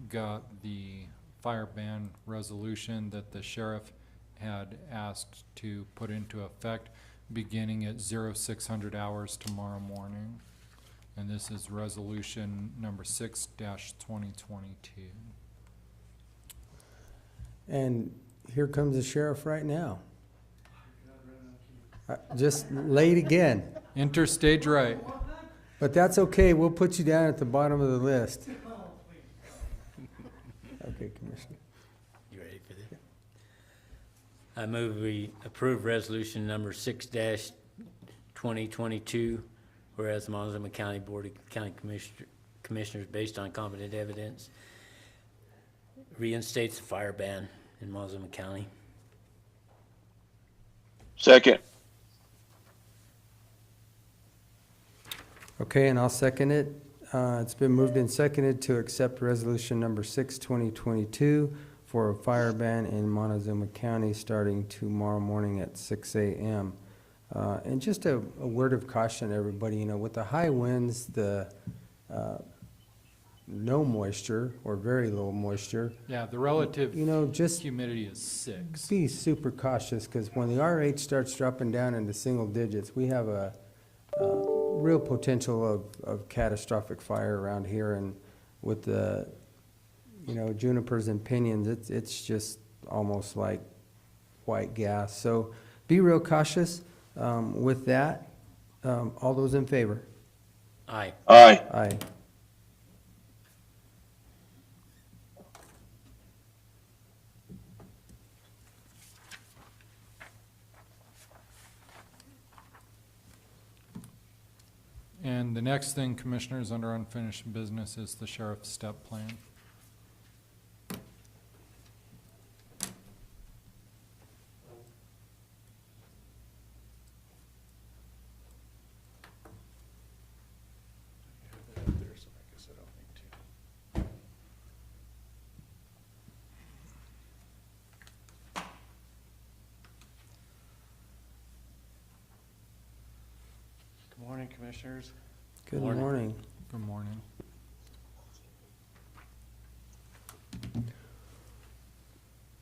got the fire ban resolution that the sheriff had asked to put into effect beginning at 0600 hours tomorrow morning. And this is resolution number 6-2022. And here comes the sheriff right now. Just late again. Enter stage right. But that's okay. We'll put you down at the bottom of the list. Okay, Commissioner. You ready for this? I move we approve resolution number 6-2022, whereas the Montezuma County Board of County Commissioners, based on competent evidence, reinstates the fire ban in Montezuma County. Second. Okay, and I'll second it. It's been moved and seconded to accept resolution number 6-2022 for a fire ban in Montezuma County starting tomorrow morning at 6 a.m. And just a word of caution, everybody, with the high winds, the no moisture or very low moisture, Yeah, the relative just humidity is 6. be super cautious, because when the RH starts dropping down into single digits, we have a real potential of catastrophic fire around here. And with the, junipers and pinions, it's just almost like white gas. So be real cautious. With that, all those in favor? Aye. Aye. Aye. And the next thing, Commissioners, under unfinished business is the sheriff's step plan. Good morning, Commissioners. Good Morning. morning. Good morning.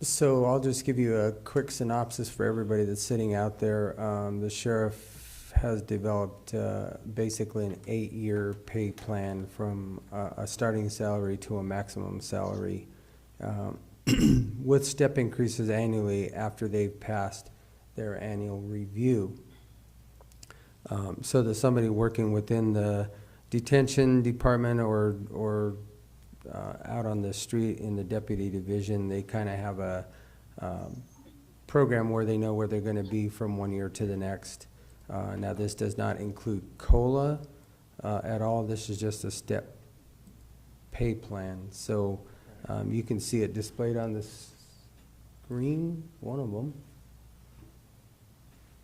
So I'll just give you a quick synopsis for everybody that's sitting out there. The sheriff has developed basically an 8-year pay plan from a starting salary to a maximum salary with step increases annually after they've passed their annual review. So that somebody working within the detention department or out on the street in the deputy division, they kind of have a program where they know where they're going to be from one year to the next. Now, this does not include COLA at all. This is just a step pay plan. So you can see it displayed on the screen, one of them.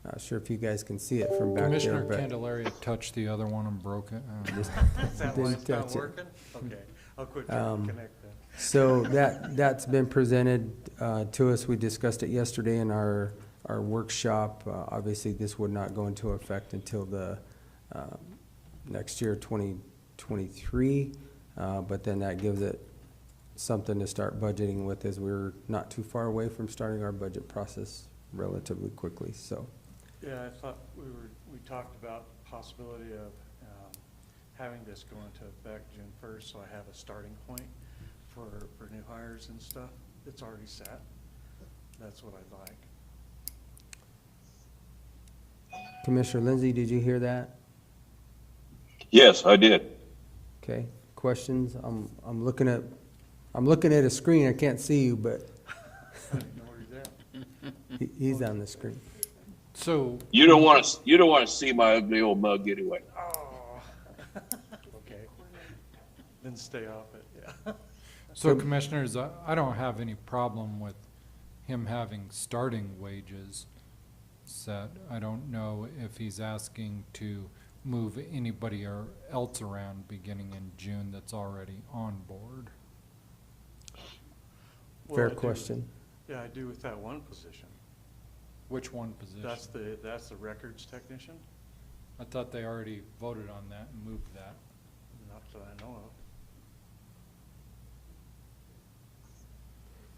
Not sure if you guys can see it from back Commissioner there, but Candelaria touched the other one and broke it. Is that why it's not working? Okay, I'll quit trying to connect that. So that's been presented to us. We discussed it yesterday in our workshop. Obviously, this would not go into effect until the next year, 2023. But then that gives it something to start budgeting with, as we're not too far away from starting our budget process relatively quickly. So. Yeah, I thought we talked about possibility of having this go into effect June 1st, so I have a starting point for new hires and stuff. It's already set. That's what I'd like. Commissioner Lindsay, did you hear that? Yes, I did. Okay, questions? I'm looking at a screen. I can't see you, but I didn't know where he's at. he's on the screen. So, You don't want to see my ugly old mug anyway. Oh. Okay. Then stay off it, yeah. so Commissioners, I don't have any problem with him having starting wages set. I don't know if he's asking to move anybody else around beginning in June that's already on board. Well, Fair I do- question. Yeah, I do with that one position. Which one position? That's the records technician, I thought they already voted on that and moved that. not that I know of.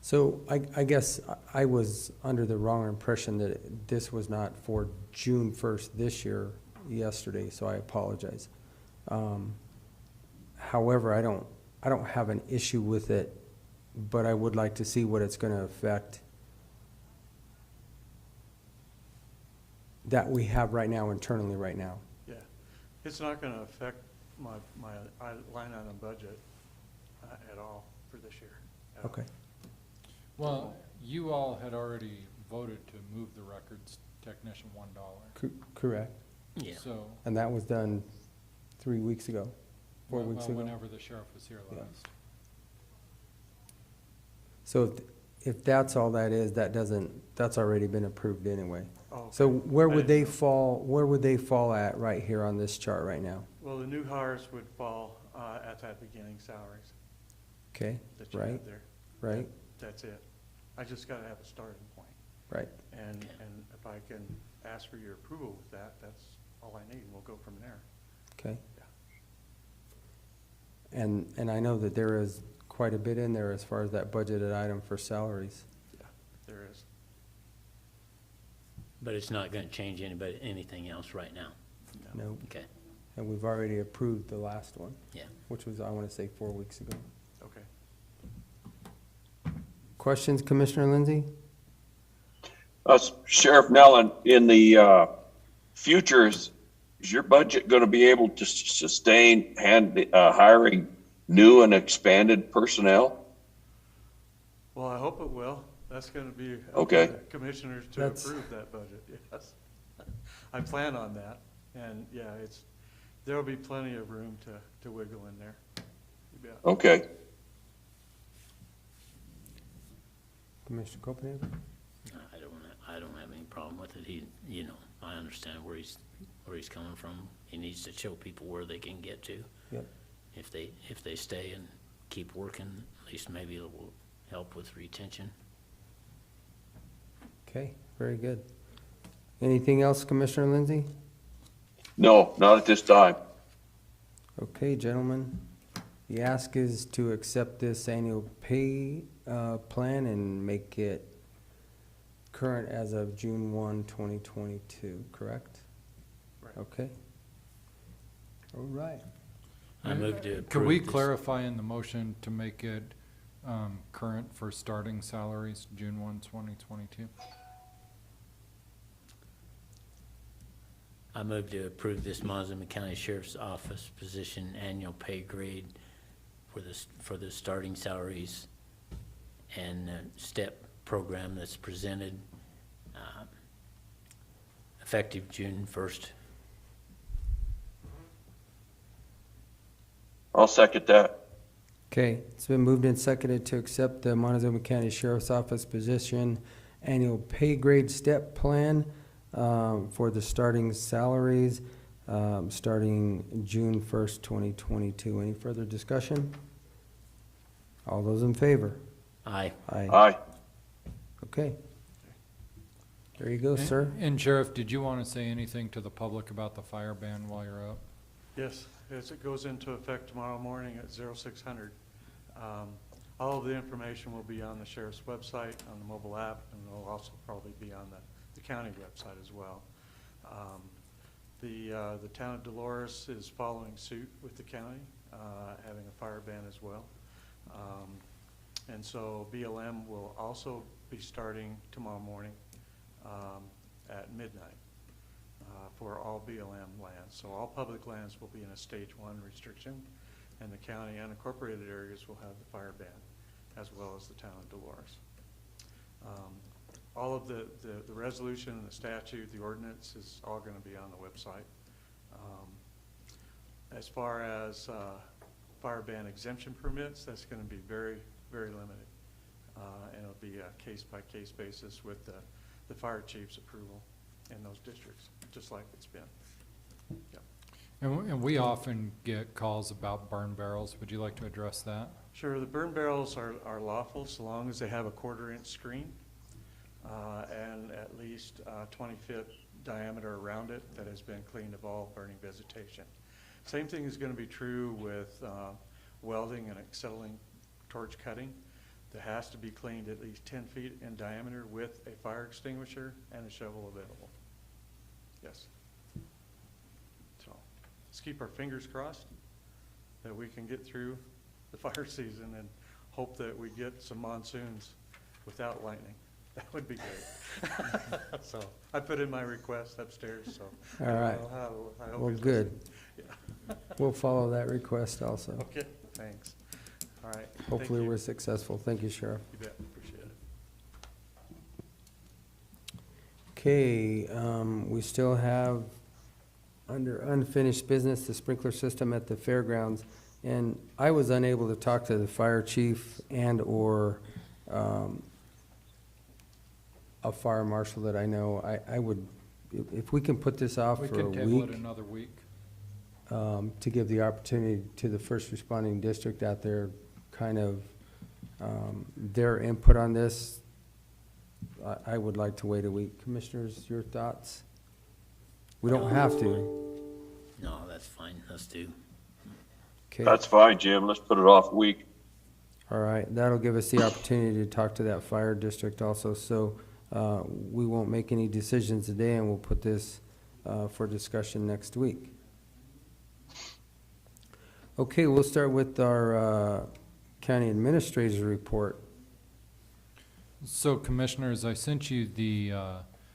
So I guess I was under the wrong impression that this was not for June 1st this year, yesterday, so I apologize. However, I don't have an issue with it, but I would like to see what it's going to affect that we have right now, internally right now. Yeah, it's not gonna affect my line item budget at all for this year. at all. Okay. Well, you all had already voted to move the records technician $1. Correct. Yeah. So, And that was done 3 weeks ago, 4 weeks ago. whenever the sheriff was here Yeah. last. So if that's all that is, that's already been approved anyway. Oh, So okay. where I would didn't they know. fall at right here on this chart right now? Well, the new hires would fall at that beginning salaries Okay, that you right, have there. right, That's it. I just gotta have a starting point. Right. And if I can ask for your approval with that, that's all I need, and we'll go from there. Okay. Yeah. And I know that there is quite a bit in there as far as that budgeted item for salaries. Yeah, there is. But it's not gonna change anything else right now? No. Okay, And we've already approved the last one, yeah. which was, I want to say, 4 weeks ago. Okay. Questions, Commissioner Lindsay? Sheriff Nellen, in the future, is your budget going to be able to sustain hiring new and expanded personnel? Well, I hope it will. That's going to be up to Okay. the commissioners to That's- approve that budget, yes. I plan on that, and yeah, there'll be plenty of room to wiggle in there. You bet. Okay. Commissioner Copenhagen? I don't have any problem with it. I understand where he's coming from. He needs to show people where they can get to. Yep. If they stay and keep working, at least maybe it will help with retention. Okay, very good. Anything else, Commissioner Lindsay? No, not at this time. Okay, gentlemen. The ask is to accept this annual pay plan and make it current as of June 1, 2022, correct? Right. Okay. All right. I move to approve Could we this. clarify in the motion to make it current for starting salaries, June 1, 2022? I move to approve this Montezuma County Sheriff's Office position annual pay grade for the starting salaries and step program that's presented effective June 1st. I'll second that. Okay, it's been moved and seconded to accept the Montezuma County Sheriff's Office position annual pay grade step plan for the starting salaries, starting June 1st, 2022. Any further discussion? All those in favor? Aye. Aye. Okay. There you go, sir. And Sheriff, did you want to say anything to the public about the fire ban while you're up? Yes, as it goes into effect tomorrow morning at 0600. All of the information will be on the sheriff's website, on the mobile app, and it'll also probably be on the county website as well. The town of Dolores is following suit with the county, having a fire ban as well. And so BLM will also be starting tomorrow morning at midnight for all BLM lands. So all public lands will be in a stage 1 restriction, and the county unincorporated areas will have the fire ban, as well as the town of Dolores. All of the resolution and the statute, the ordinance is all going to be on the website. As far as fire ban exemption permits, that's going to be very, very limited. And it'll be a case-by-case basis with the fire chief's approval in those districts, just like it's been. Yep. And we often get calls about burn barrels. Would you like to address that? Sure, the burn barrels are lawful so long as they have a 1/4-inch screen and at least 20-foot diameter around it that has been cleaned of all burning vegetation. Same thing is going to be true with welding and acetylene torch cutting. That has to be cleaned at least 10 feet in diameter with a fire extinguisher and a shovel available. Yes. So let's keep our fingers crossed that we can get through the fire season and hope that we get some monsoons without lightning. That would be great. So I put in my request upstairs, so. All right. I hope Well, he's good. listening. Yeah. We'll follow that request also. Okay, thanks. All right. Thank Hopefully you. we're successful. Thank you, Sheriff. You bet, appreciate it. Okay, we still have under unfinished business, the sprinkler system at the fairgrounds. And I was unable to talk to the fire chief and/or a fire marshal that I know. I would, if we can put this off We for a can table it week, another week. to give the opportunity to the first responding district out there, kind of, their input on this. I would like to wait a week. Commissioners, your thoughts? We don't have to. No, that's fine, let's do. Okay. That's fine, Jim. Let's put it off a week. All right, that'll give us the opportunity to talk to that fire district also. So we won't make any decisions today, and we'll put this for discussion next week. Okay, we'll start with our county administrator's report. So Commissioners, I sent you the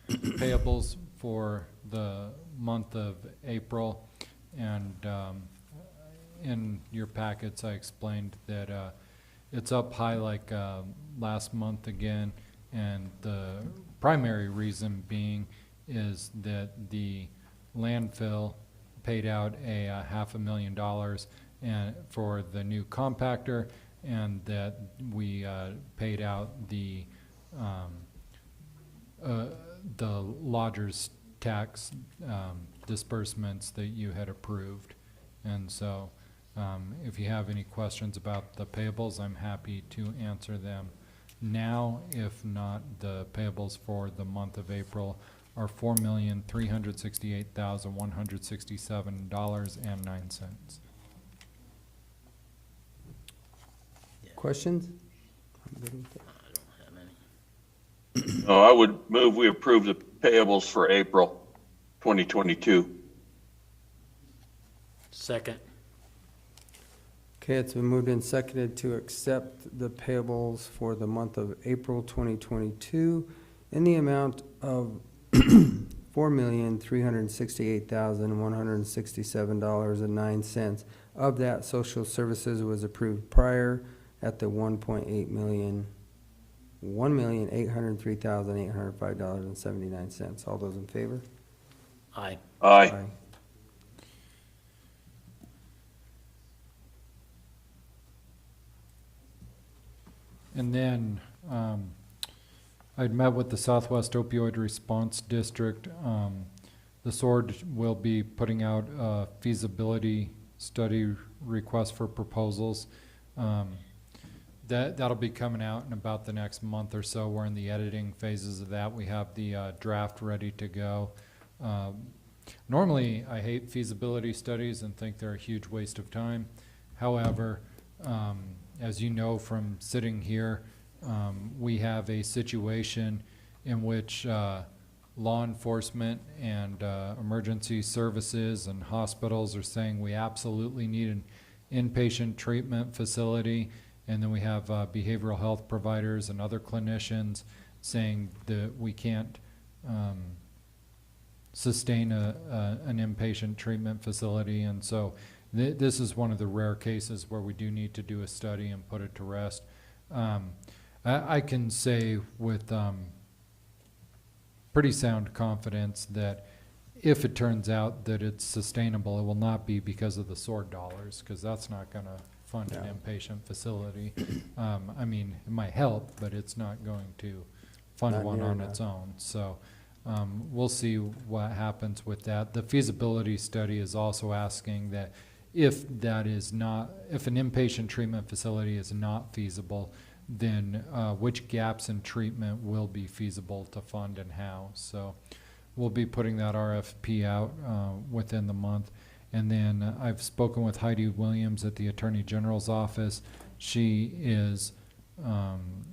payables for the month of April, and in your packets I explained that it's up high like last month again, and the primary reason being is that the landfill paid out a $500,000 and for the new compactor, and that we paid out the lodger's tax disbursements that you had approved. And so if you have any questions about the payables, I'm happy to answer them now. If not, the payables for the month of April are $4,368,167.09. Questions? I don't have any. No, I would move we approve the payables for April 2022. Second. Okay, it's been moved and seconded to accept the payables for the month of April 2022 in the amount of $4,368,167.09. Of that, social services was approved prior at the $1,803,805.79. All those in favor? Aye. Aye. And then I'd met with the Southwest Opioid Response District. The SORD will be putting out a feasibility study request for proposals. That'll be coming out in about the next month or so. We're in the editing phases of that. We have the draft ready to go. Normally, I hate feasibility studies and think they're a huge waste of time. However, as you know from sitting here, we have a situation in which law enforcement and emergency services and hospitals are saying we absolutely need an inpatient treatment facility, and then we have behavioral health providers and other clinicians saying that we can't sustain an inpatient treatment facility. And so this is one of the rare cases where we do need to do a study and put it to rest. I can say with pretty sound confidence that if it turns out that it's sustainable, it will not be because of the SORD dollars, because that's not going to fund an inpatient facility. I mean, it might help, but it's not going to fund one on its own. So we'll see what happens with that. The feasibility study is also asking that if an inpatient treatment facility is not feasible, then which gaps in treatment will be feasible to fund and how. So we'll be putting that RFP out within the month. And then I've spoken with Heidi Williams at the Attorney General's office. She is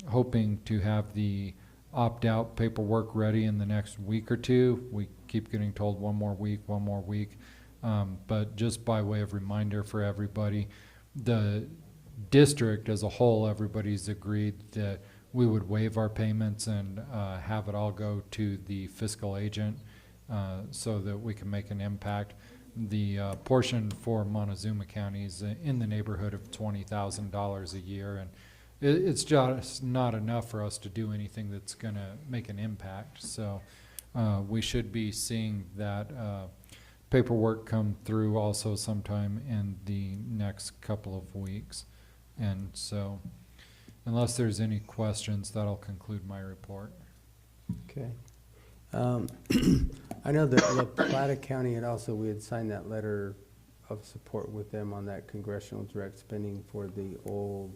hoping to have the opt-out paperwork ready in the next week or two. We keep getting told one more week. But just by way of reminder for everybody, the district as a whole, everybody's agreed that we would waive our payments and have it all go to the fiscal agent so that we can make an impact. The portion for Montezuma County is in the neighborhood of $20,000 a year, and it's just not enough for us to do anything that's going to make an impact. So we should be seeing that paperwork come through also sometime in the next couple of weeks. And so unless there's any questions, that'll conclude my report. Okay. I know that La Plata County and also we had signed that letter of support with them on that congressional direct spending for the old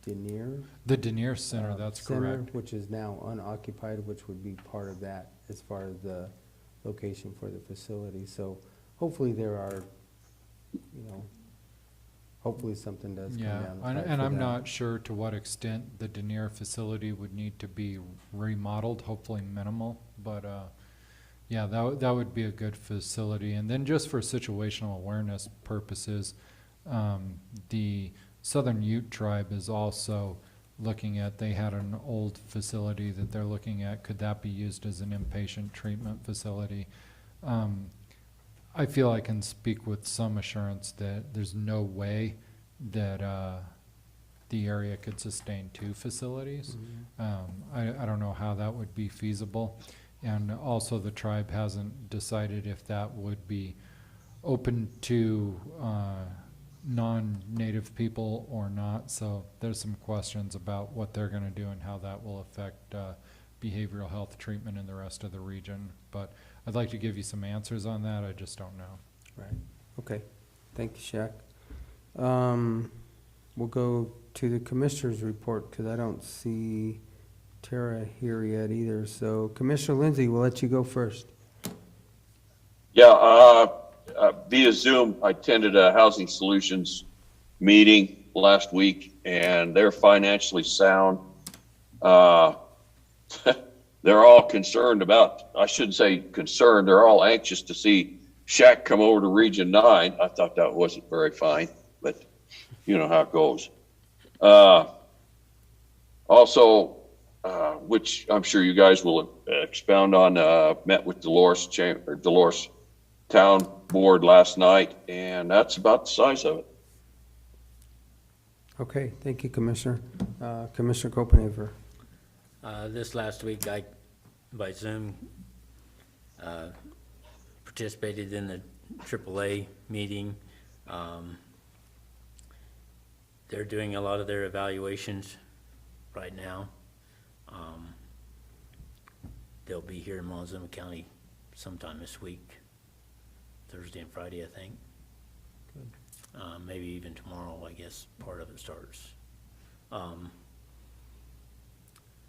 Denier. The Denier Center, that's Center, correct. which is now unoccupied, which would be part of that as far as the location for the facility. So hopefully there are, hopefully something does come Yeah, down the and pipe and for I'm that. not sure to what extent the Denier facility would need to be remodeled, hopefully minimal, but, yeah, that would be a good facility. And then just for situational awareness purposes, the Southern Ute Tribe is also looking at, they had an old facility that they're looking at, could that be used as an inpatient treatment facility? I feel I can speak with some assurance that there's no way that the area could sustain 2 facilities. I don't know how that would be feasible. And also the tribe hasn't decided if that would be open to non-native people or not. So there's some questions about what they're gonna do and how that will affect behavioral health treatment in the rest of the region. But I'd like to give you some answers on that, I just don't know. Right, okay. Thank you, Shaq. We'll go to the commissioner's report, because I don't see Tara here yet either. So Commissioner Lindsay, we'll let you go first. Yeah, via Zoom, I attended a Housing Solutions meeting last week, and they're financially sound. They're all concerned about, I shouldn't say concerned, they're all anxious to see Shaq come over to Region 9. I thought that wasn't very fine, but you know how it goes. Also, which I'm sure you guys will expound on, met with Dolores Town Board last night, and that's about the size of it. Okay, thank you, Commissioner. Commissioner Copenhaver. This last week, I, by Zoom, participated in the AAA meeting. They're doing a lot of their evaluations right now. They'll be here in Montezuma County sometime this week, Thursday and Friday, I think. Maybe even tomorrow, I guess, part of it starts.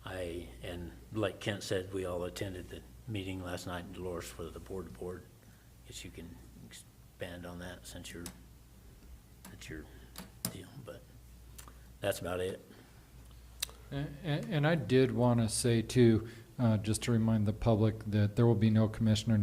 And like Kent said, we all attended the meeting last night in Dolores for the board-to-board. Guess you can expand on that since that's your deal, but that's about it. And I did want to say too, just to remind the public that there will be no commissioner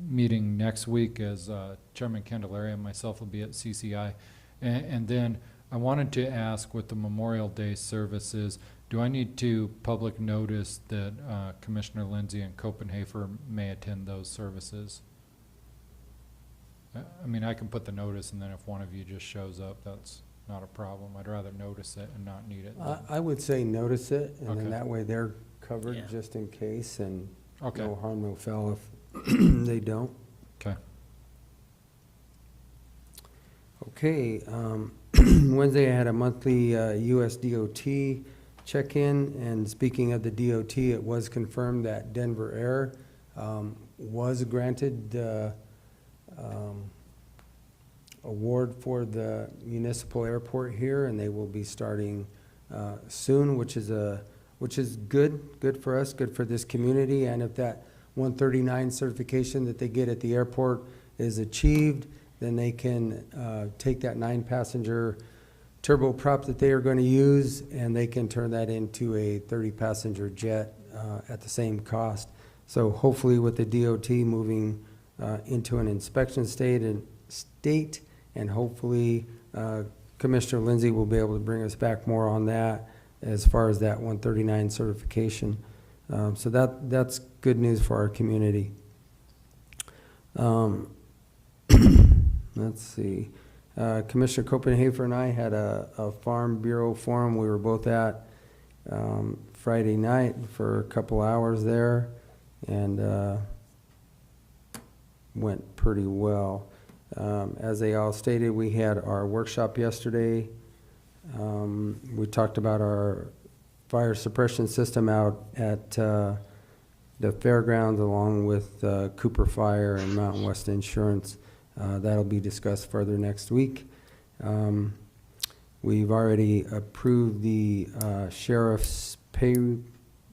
meeting next week, as Chairman Candelaria and myself will be at CCI. And then I wanted to ask, with the Memorial Day services, do I need to public notice that Commissioner Lindsay and Copenhaver may attend those services? I mean, I can put the notice, and then if one of you just shows up, that's not a problem. I'd rather notice it and not need it. I would say notice it, and Okay. then that way they're covered Yeah. just in case, and Okay. no harm, no foul if they don't. Okay. Okay, Wednesday I had a monthly US DOT check-in, and speaking of the DOT, it was confirmed that Denver Air was granted award for the municipal airport here, and they will be starting soon, which is good for us, good for this community. And if that 139 certification that they get at the airport is achieved, then they can take that 9-passenger turboprop that they are going to use, and they can turn that into a 30-passenger jet at the same cost. So hopefully with the DOT moving into an inspection state, and hopefully Commissioner Lindsay will be able to bring us back more on that as far as that 139 certification. So that's good news for our community. Let's see. Commissioner Copenhaver and I had a Farm Bureau forum we were both at Friday night for a couple hours there, and went pretty well. As they all stated, we had our workshop yesterday. We talked about our fire suppression system out at the fairgrounds, along with Cooper Fire and Mountain West Insurance. That'll be discussed further next week. We've already approved the sheriff's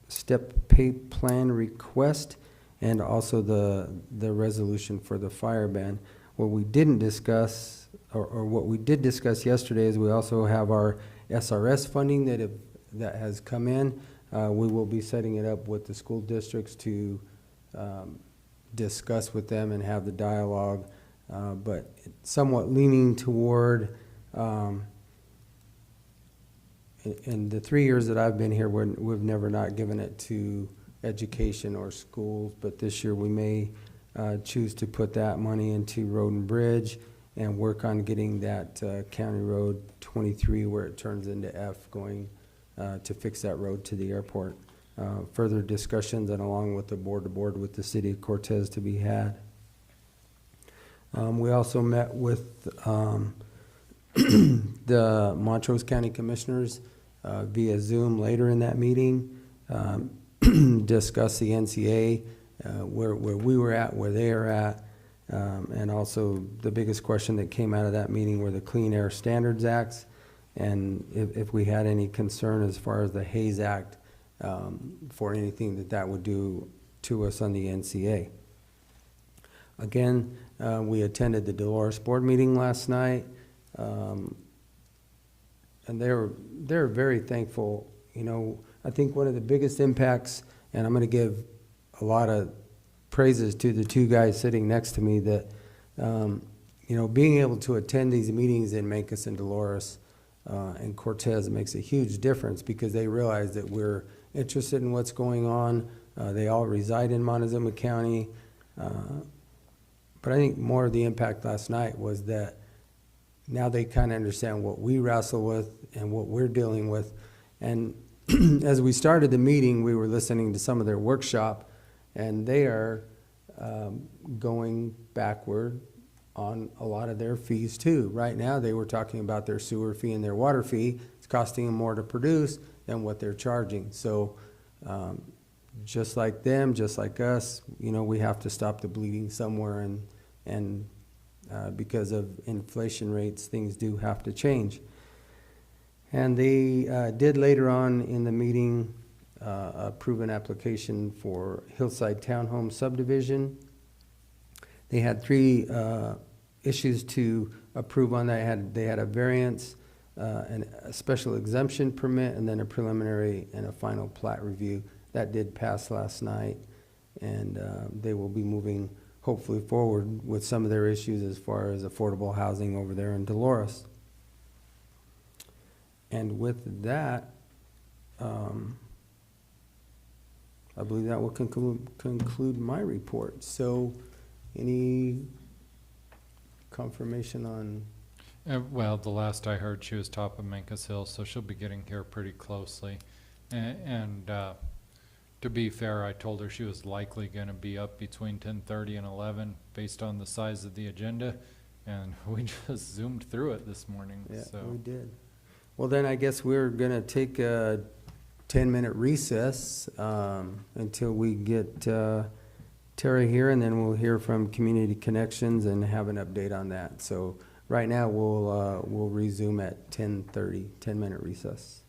step pay plan request and also the resolution for the fire ban. What we didn't discuss, or what we did discuss yesterday, is we also have our SRS funding that has come in. We will be setting it up with the school districts to discuss with them and have the dialogue, but somewhat leaning toward, in the 3 years that I've been here, we've never not given it to education or schools, but this year we may choose to put that money into road and bridge and work on getting that County Road 23 where it turns into F going to fix that road to the airport. Further discussions and along with the board with the city of Cortez to be had. We also met with the Montrose County Commissioners via Zoom later in that meeting, discuss the NCA, where we were at, where they are at, and also the biggest question that came out of that meeting were the Clean Air Standards Acts, and if we had any concern as far as the Hayes Act for anything that would do to us on the NCA. Again, we attended the Dolores board meeting last night, and they're very thankful. You know, I think one of the biggest impacts, and I'm going to give a lot of praises to the two guys sitting next to me, that you know, being able to attend these meetings in Mancos and Dolores and Cortez makes a huge difference because they realize that we're interested in what's going on. They all reside in Montezuma County. But I think more of the impact last night was that now they kind of understand what we wrestle with and what we're dealing with. And as we started the meeting, we were listening to some of their workshop, and they are going backward on a lot of their fees too. Right now, they were talking about their sewer fee and their water fee. It's costing them more to produce than what they're charging. So just like them, just like us, you know, we have to stop the bleeding somewhere, and because of inflation rates, things do have to change. And they did later on in the meeting approve an application for Hillside Townhome subdivision. They had 3 issues to approve on that. They had a variance, and a special exemption permit, and then a preliminary and a final plat review. That did pass last night, and they will be moving hopefully forward with some of their issues as far as affordable housing over there in Dolores. And with that, I believe that will conclude my report. So any confirmation on? Well, the last I heard, she was top of Mancos Hill, so she'll be getting here pretty closely. And to be fair, I told her she was likely going to be up between 10:30 and 11 based on the size of the agenda, and we just zoomed through it this morning. Yeah, so. we did. Well, then I guess we're going to take a 10-minute recess until we get Terry here, and then we'll hear from Community Connections and have an update on that. So right now we'll resume at 10:30, 10-minute recess.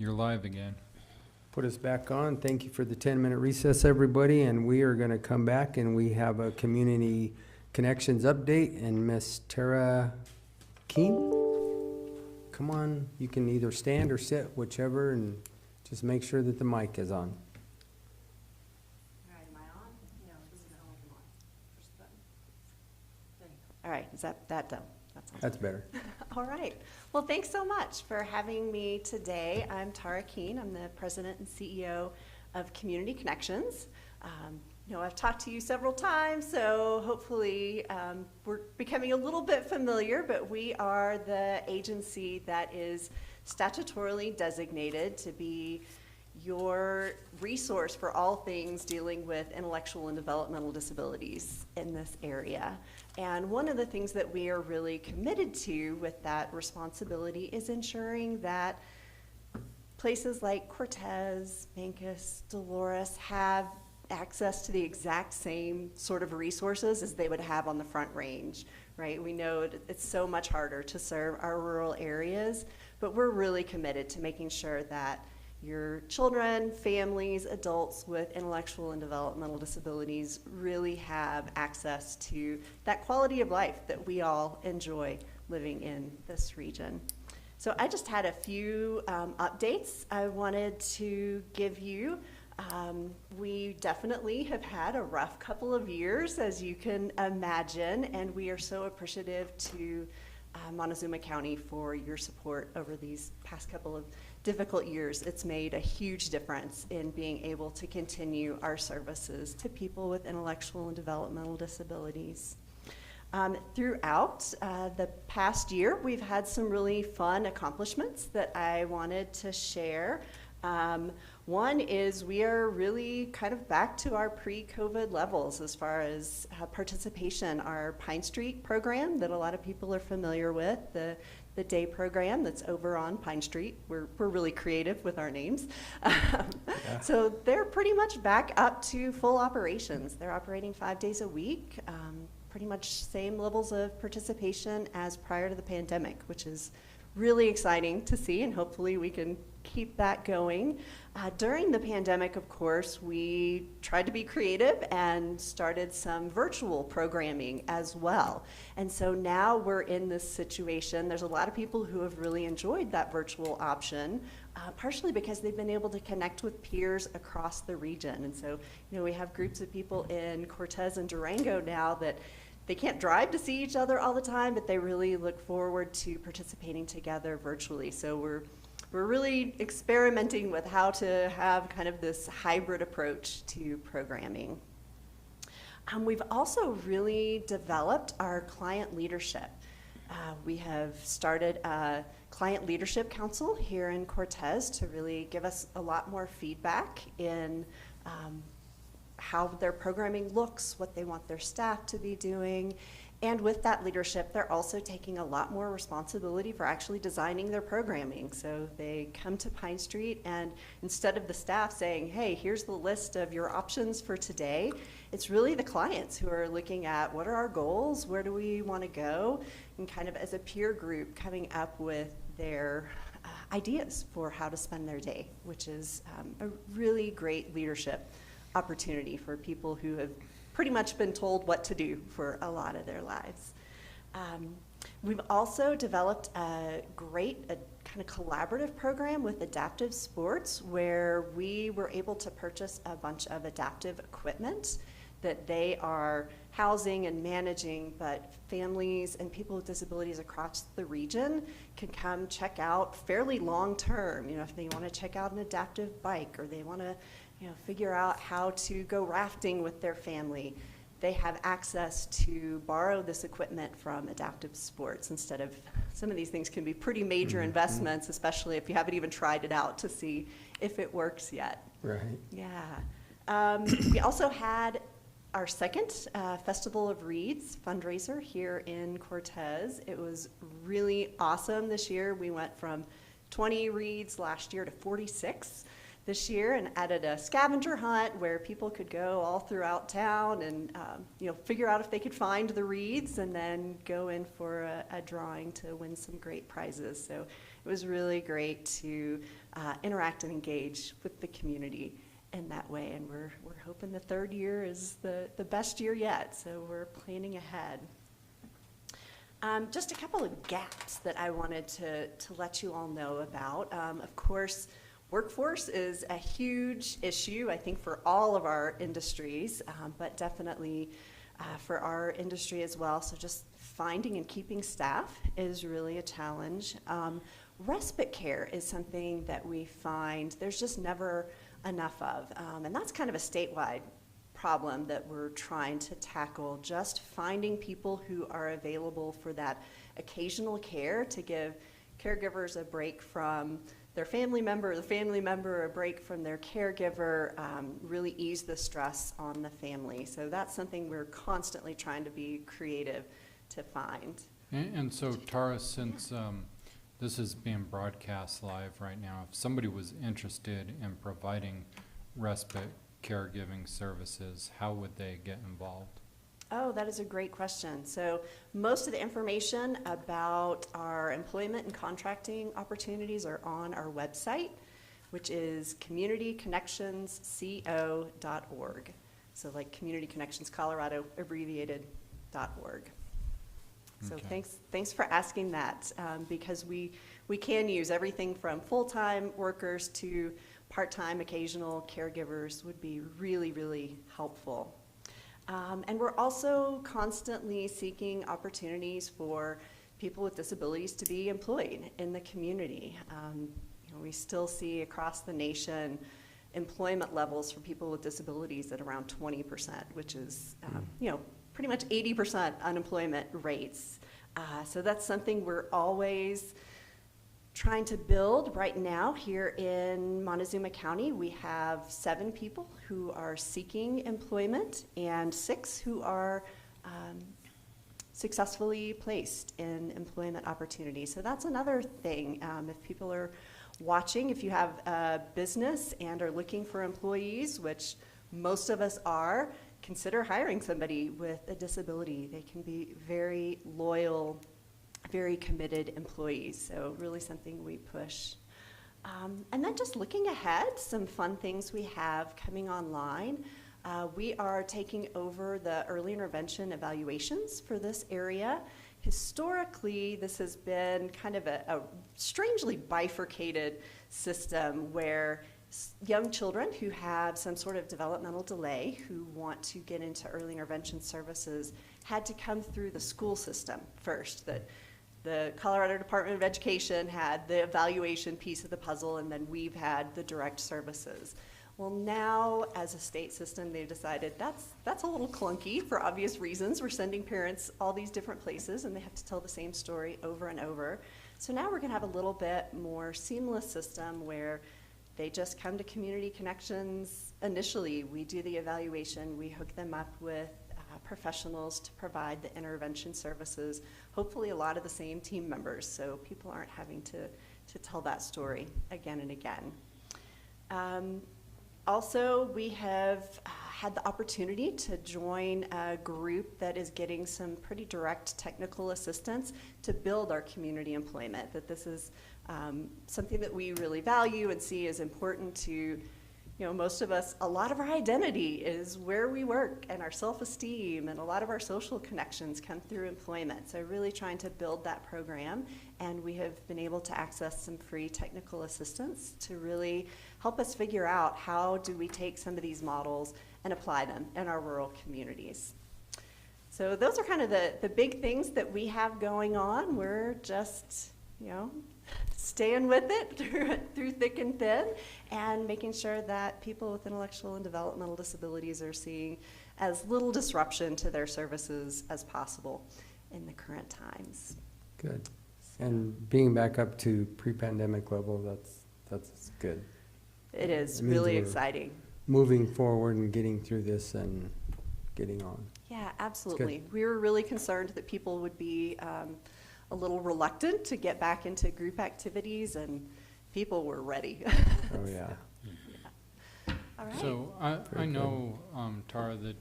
You're live again. Put us back on. Thank you for the 10-minute recess, everybody, and we are going to come back and we have a community connections update, and Miss Tara Keene, come on, you can either stand or sit, whichever, and just make sure that the mic is on. All right, am I on? No, it doesn't sound like I'm on. Push the button. There you go. All right, is that done? That's better. All right. Well, thanks so much for having me today. I'm Tara Keene. I'm the president and CEO of Community Connections. I've talked to you several times, so hopefully we're becoming a little bit familiar, but we are the agency that is statutorily designated to be your resource for all things dealing with intellectual and developmental disabilities in this area. And one of the things that we are really committed to with that responsibility is ensuring that places like Cortez, Mancos, Dolores have access to the exact same sort of resources as they would have on the Front Range, right? We know it's so much harder to serve our rural areas, but we're really committed to making sure that your children, families, adults with intellectual and developmental disabilities really have access to that quality of life that we all enjoy living in this region. So I just had a few updates I wanted to give you. We definitely have had a rough couple of years, as you can imagine, and we are so appreciative to Montezuma County for your support over these past couple of difficult years. It's made a huge difference in being able to continue our services to people with intellectual and developmental disabilities. Throughout the past year, we've had some really fun accomplishments that I wanted to share. One is we are really kind of back to our pre-COVID levels as far as participation. Our Pine Street program that a lot of people are familiar with, the day program that's over on Pine Street. We're really creative with our names. So they're pretty much back up to full operations. They're operating 5 days a week, pretty much same levels of participation as prior to the pandemic, which is really exciting to see, and hopefully we can keep that going. During the pandemic, of course, we tried to be creative and started some virtual programming as well. And so now we're in this situation. There's a lot of people who have really enjoyed that virtual option, partially because they've been able to connect with peers across the region. And so, we have groups of people in Cortez and Durango now that they can't drive to see each other all the time, but they really look forward to participating together virtually. So we're really experimenting with how to have kind of this hybrid approach to programming. We've also really developed our client leadership. We have started a client leadership council here in Cortez to really give us a lot more feedback in how their programming looks, what they want their staff to be doing. And with that leadership, they're also taking a lot more responsibility for actually designing their programming. So they come to Pine Street, and instead of the staff saying, hey, here's the list of your options for today, it's really the clients who are looking at what are our goals, where do we want to go, and kind of as a peer group coming up with their ideas for how to spend their day, which is a really great leadership opportunity for people who have pretty much been told what to do for a lot of their lives. We've also developed a great kind of collaborative program with Adaptive Sports, where we were able to purchase a bunch of adaptive equipment that they are housing and managing, but families and people with disabilities across the region can come check out fairly long term. If they want to check out an adaptive bike, or they want to figure out how to go rafting with their family, they have access to borrow this equipment from Adaptive Sports instead of, some of these things can be pretty major investments, especially if you haven't even tried it out to see if it works yet. Right. Yeah. We also had our second Festival of Reeds fundraiser here in Cortez. It was really awesome this year. We went from 20 reads last year to 46 this year and added a scavenger hunt where people could go all throughout town and figure out if they could find the wreaths and then go in for a drawing to win some great prizes. So it was really great to interact and engage with the community in that way, and we're hoping the third year is the best year yet, so we're planning ahead. Just a couple of gaps that I wanted to let you all know about. Of course, workforce is a huge issue, I think, for all of our industries, but definitely for our industry as well. So just finding and keeping staff is really a challenge. Respite care is something that we find there's just never enough of, and that's kind of a statewide problem that we're trying to tackle, just finding people who are available for that occasional care to give caregivers a break from their family member, the family member a break from their caregiver, really ease the stress on the family. So that's something we're constantly trying to be creative to find. And so Tara, since this is being broadcast live right now, if somebody was interested in providing respite caregiving services, how would they get involved? Oh, that is a great question. So most of the information about our employment and contracting opportunities are on our website, which is communityconnectionsco.org. So like Community Connections Colorado abbreviated.org. So Okay. thanks for asking that, because we can use everything from full-time workers to part-time occasional caregivers would be really, really helpful. And we're also constantly seeking opportunities for people with disabilities to be employed in the community. We still see across the nation employment levels for people with disabilities at around 20%, which is, pretty much 80% unemployment rates. So that's something we're always trying to build. Right now here in Montezuma County, we have 7 people who are seeking employment and 6 who are successfully placed in employment opportunities. So that's another thing. If people are watching, if you have a business and are looking for employees, which most of us are, consider hiring somebody with a disability. They can be very loyal, very committed employees, so really something we push. And then just looking ahead, some fun things we have coming online. We are taking over the early intervention evaluations for this area. Historically, this has been kind of a strangely bifurcated system where young children who have some sort of developmental delay who want to get into early intervention services had to come through the school system first. The Colorado Department of Education had the evaluation piece of the puzzle, and then we've had the direct services. Well, now as a state system, they've decided that's a little clunky for obvious reasons. We're sending parents all these different places, and they have to tell the same story over and over. So now we're going to have a little bit more seamless system where they just come to Community Connections initially. We do the evaluation, we hook them up with professionals to provide the intervention services, hopefully a lot of the same team members, so people aren't having to tell that story again and again. Also, we have had the opportunity to join a group that is getting some pretty direct technical assistance to build our community employment, that this is something that we really value and see as important to most of us. A lot of our identity is where we work and our self-esteem, and a lot of our social connections come through employment. So really trying to build that program, and we have been able to access some free technical assistance to really help us figure out how do we take some of these models and apply them in our rural communities. So those are kind of the big things that we have going on. We're just, staying with it through thick and thin, and making sure that people with intellectual and developmental disabilities are seeing as little disruption to their services as possible in the current times. Good. And being back up to pre-pandemic level, that's good. It is It means really we're exciting. Moving forward and getting through this and getting on. Yeah, absolutely. We were really concerned that people would be a little reluctant to get back into group activities, and people were ready. Oh, yeah. Yeah. All right. So I Very know, Tara, that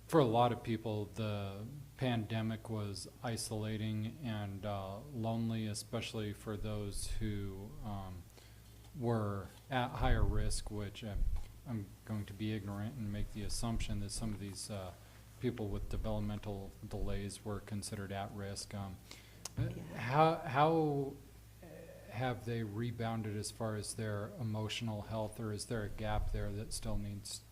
for a lot of people, the pandemic was isolating and lonely, especially for those who were at higher risk, which I'm going to be ignorant and make the assumption that some of these people with developmental delays were considered at risk. How have they rebounded as far as their emotional health, or is there a gap there that still needs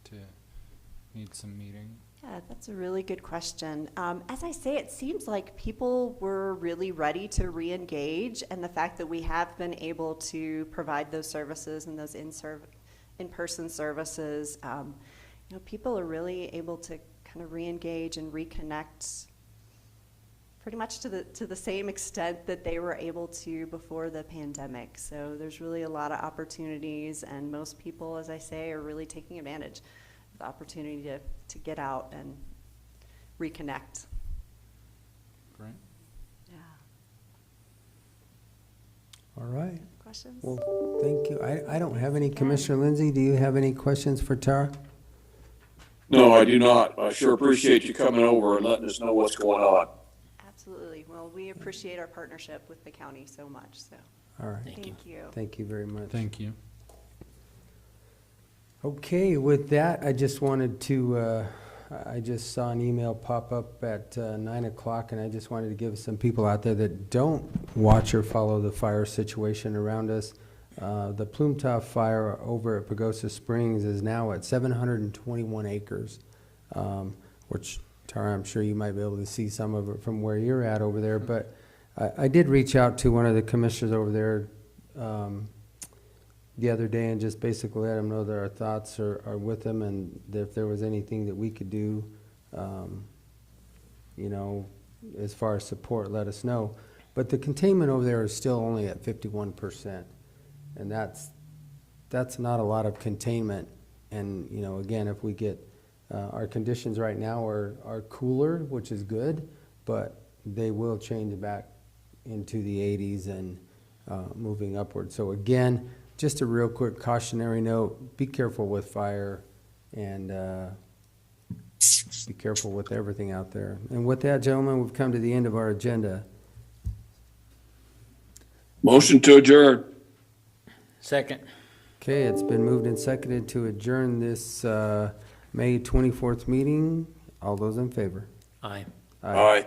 some meeting? Yeah, that's a really good question. As I say, it seems like people were really ready to re-engage, and the fact that we have been able to provide those services and those in-person services, people are really able to kind of re-engage and reconnect pretty much to the same extent that they were able to before the pandemic. So there's really a lot of opportunities, and most people, as I say, are really taking advantage of the opportunity to get out and reconnect. Great. Yeah. All right. Questions? Well, thank you. I don't have any. Commissioner Lindsay, do you have any questions for Tara? No, I do not. I sure appreciate you coming over and letting us know what's going on. Absolutely. Well, we appreciate our partnership with the county so much. So All right. Thank you. thank you. Thank you very much. Thank you. Okay, with that, I just wanted to, I just saw an email pop up at 9 o'clock, and I just wanted to give some people out there that don't watch or follow the fire situation around us. The Plume Top fire over at Pagosa Springs is now at 721 acres, which, Tara, I'm sure you might be able to see some of it from where you're at over there. But I did reach out to one of the commissioners over there the other day and just basically let them know that our thoughts are with them, and that if there was anything that we could do, as far as support, let us know. But the containment over there is still only at 51%, and that's not a lot of containment. And again, if we get our conditions right now are cooler, which is good, but they will change back into the 80s and moving upward. So again, just a real quick cautionary note, be careful with fire, and be careful with everything out there. And with that, gentlemen, we've come to the end of our agenda. Motion to adjourn. Second. Okay, it's been moved and seconded to adjourn this May 24th meeting. All those in favor? Aye. Aye.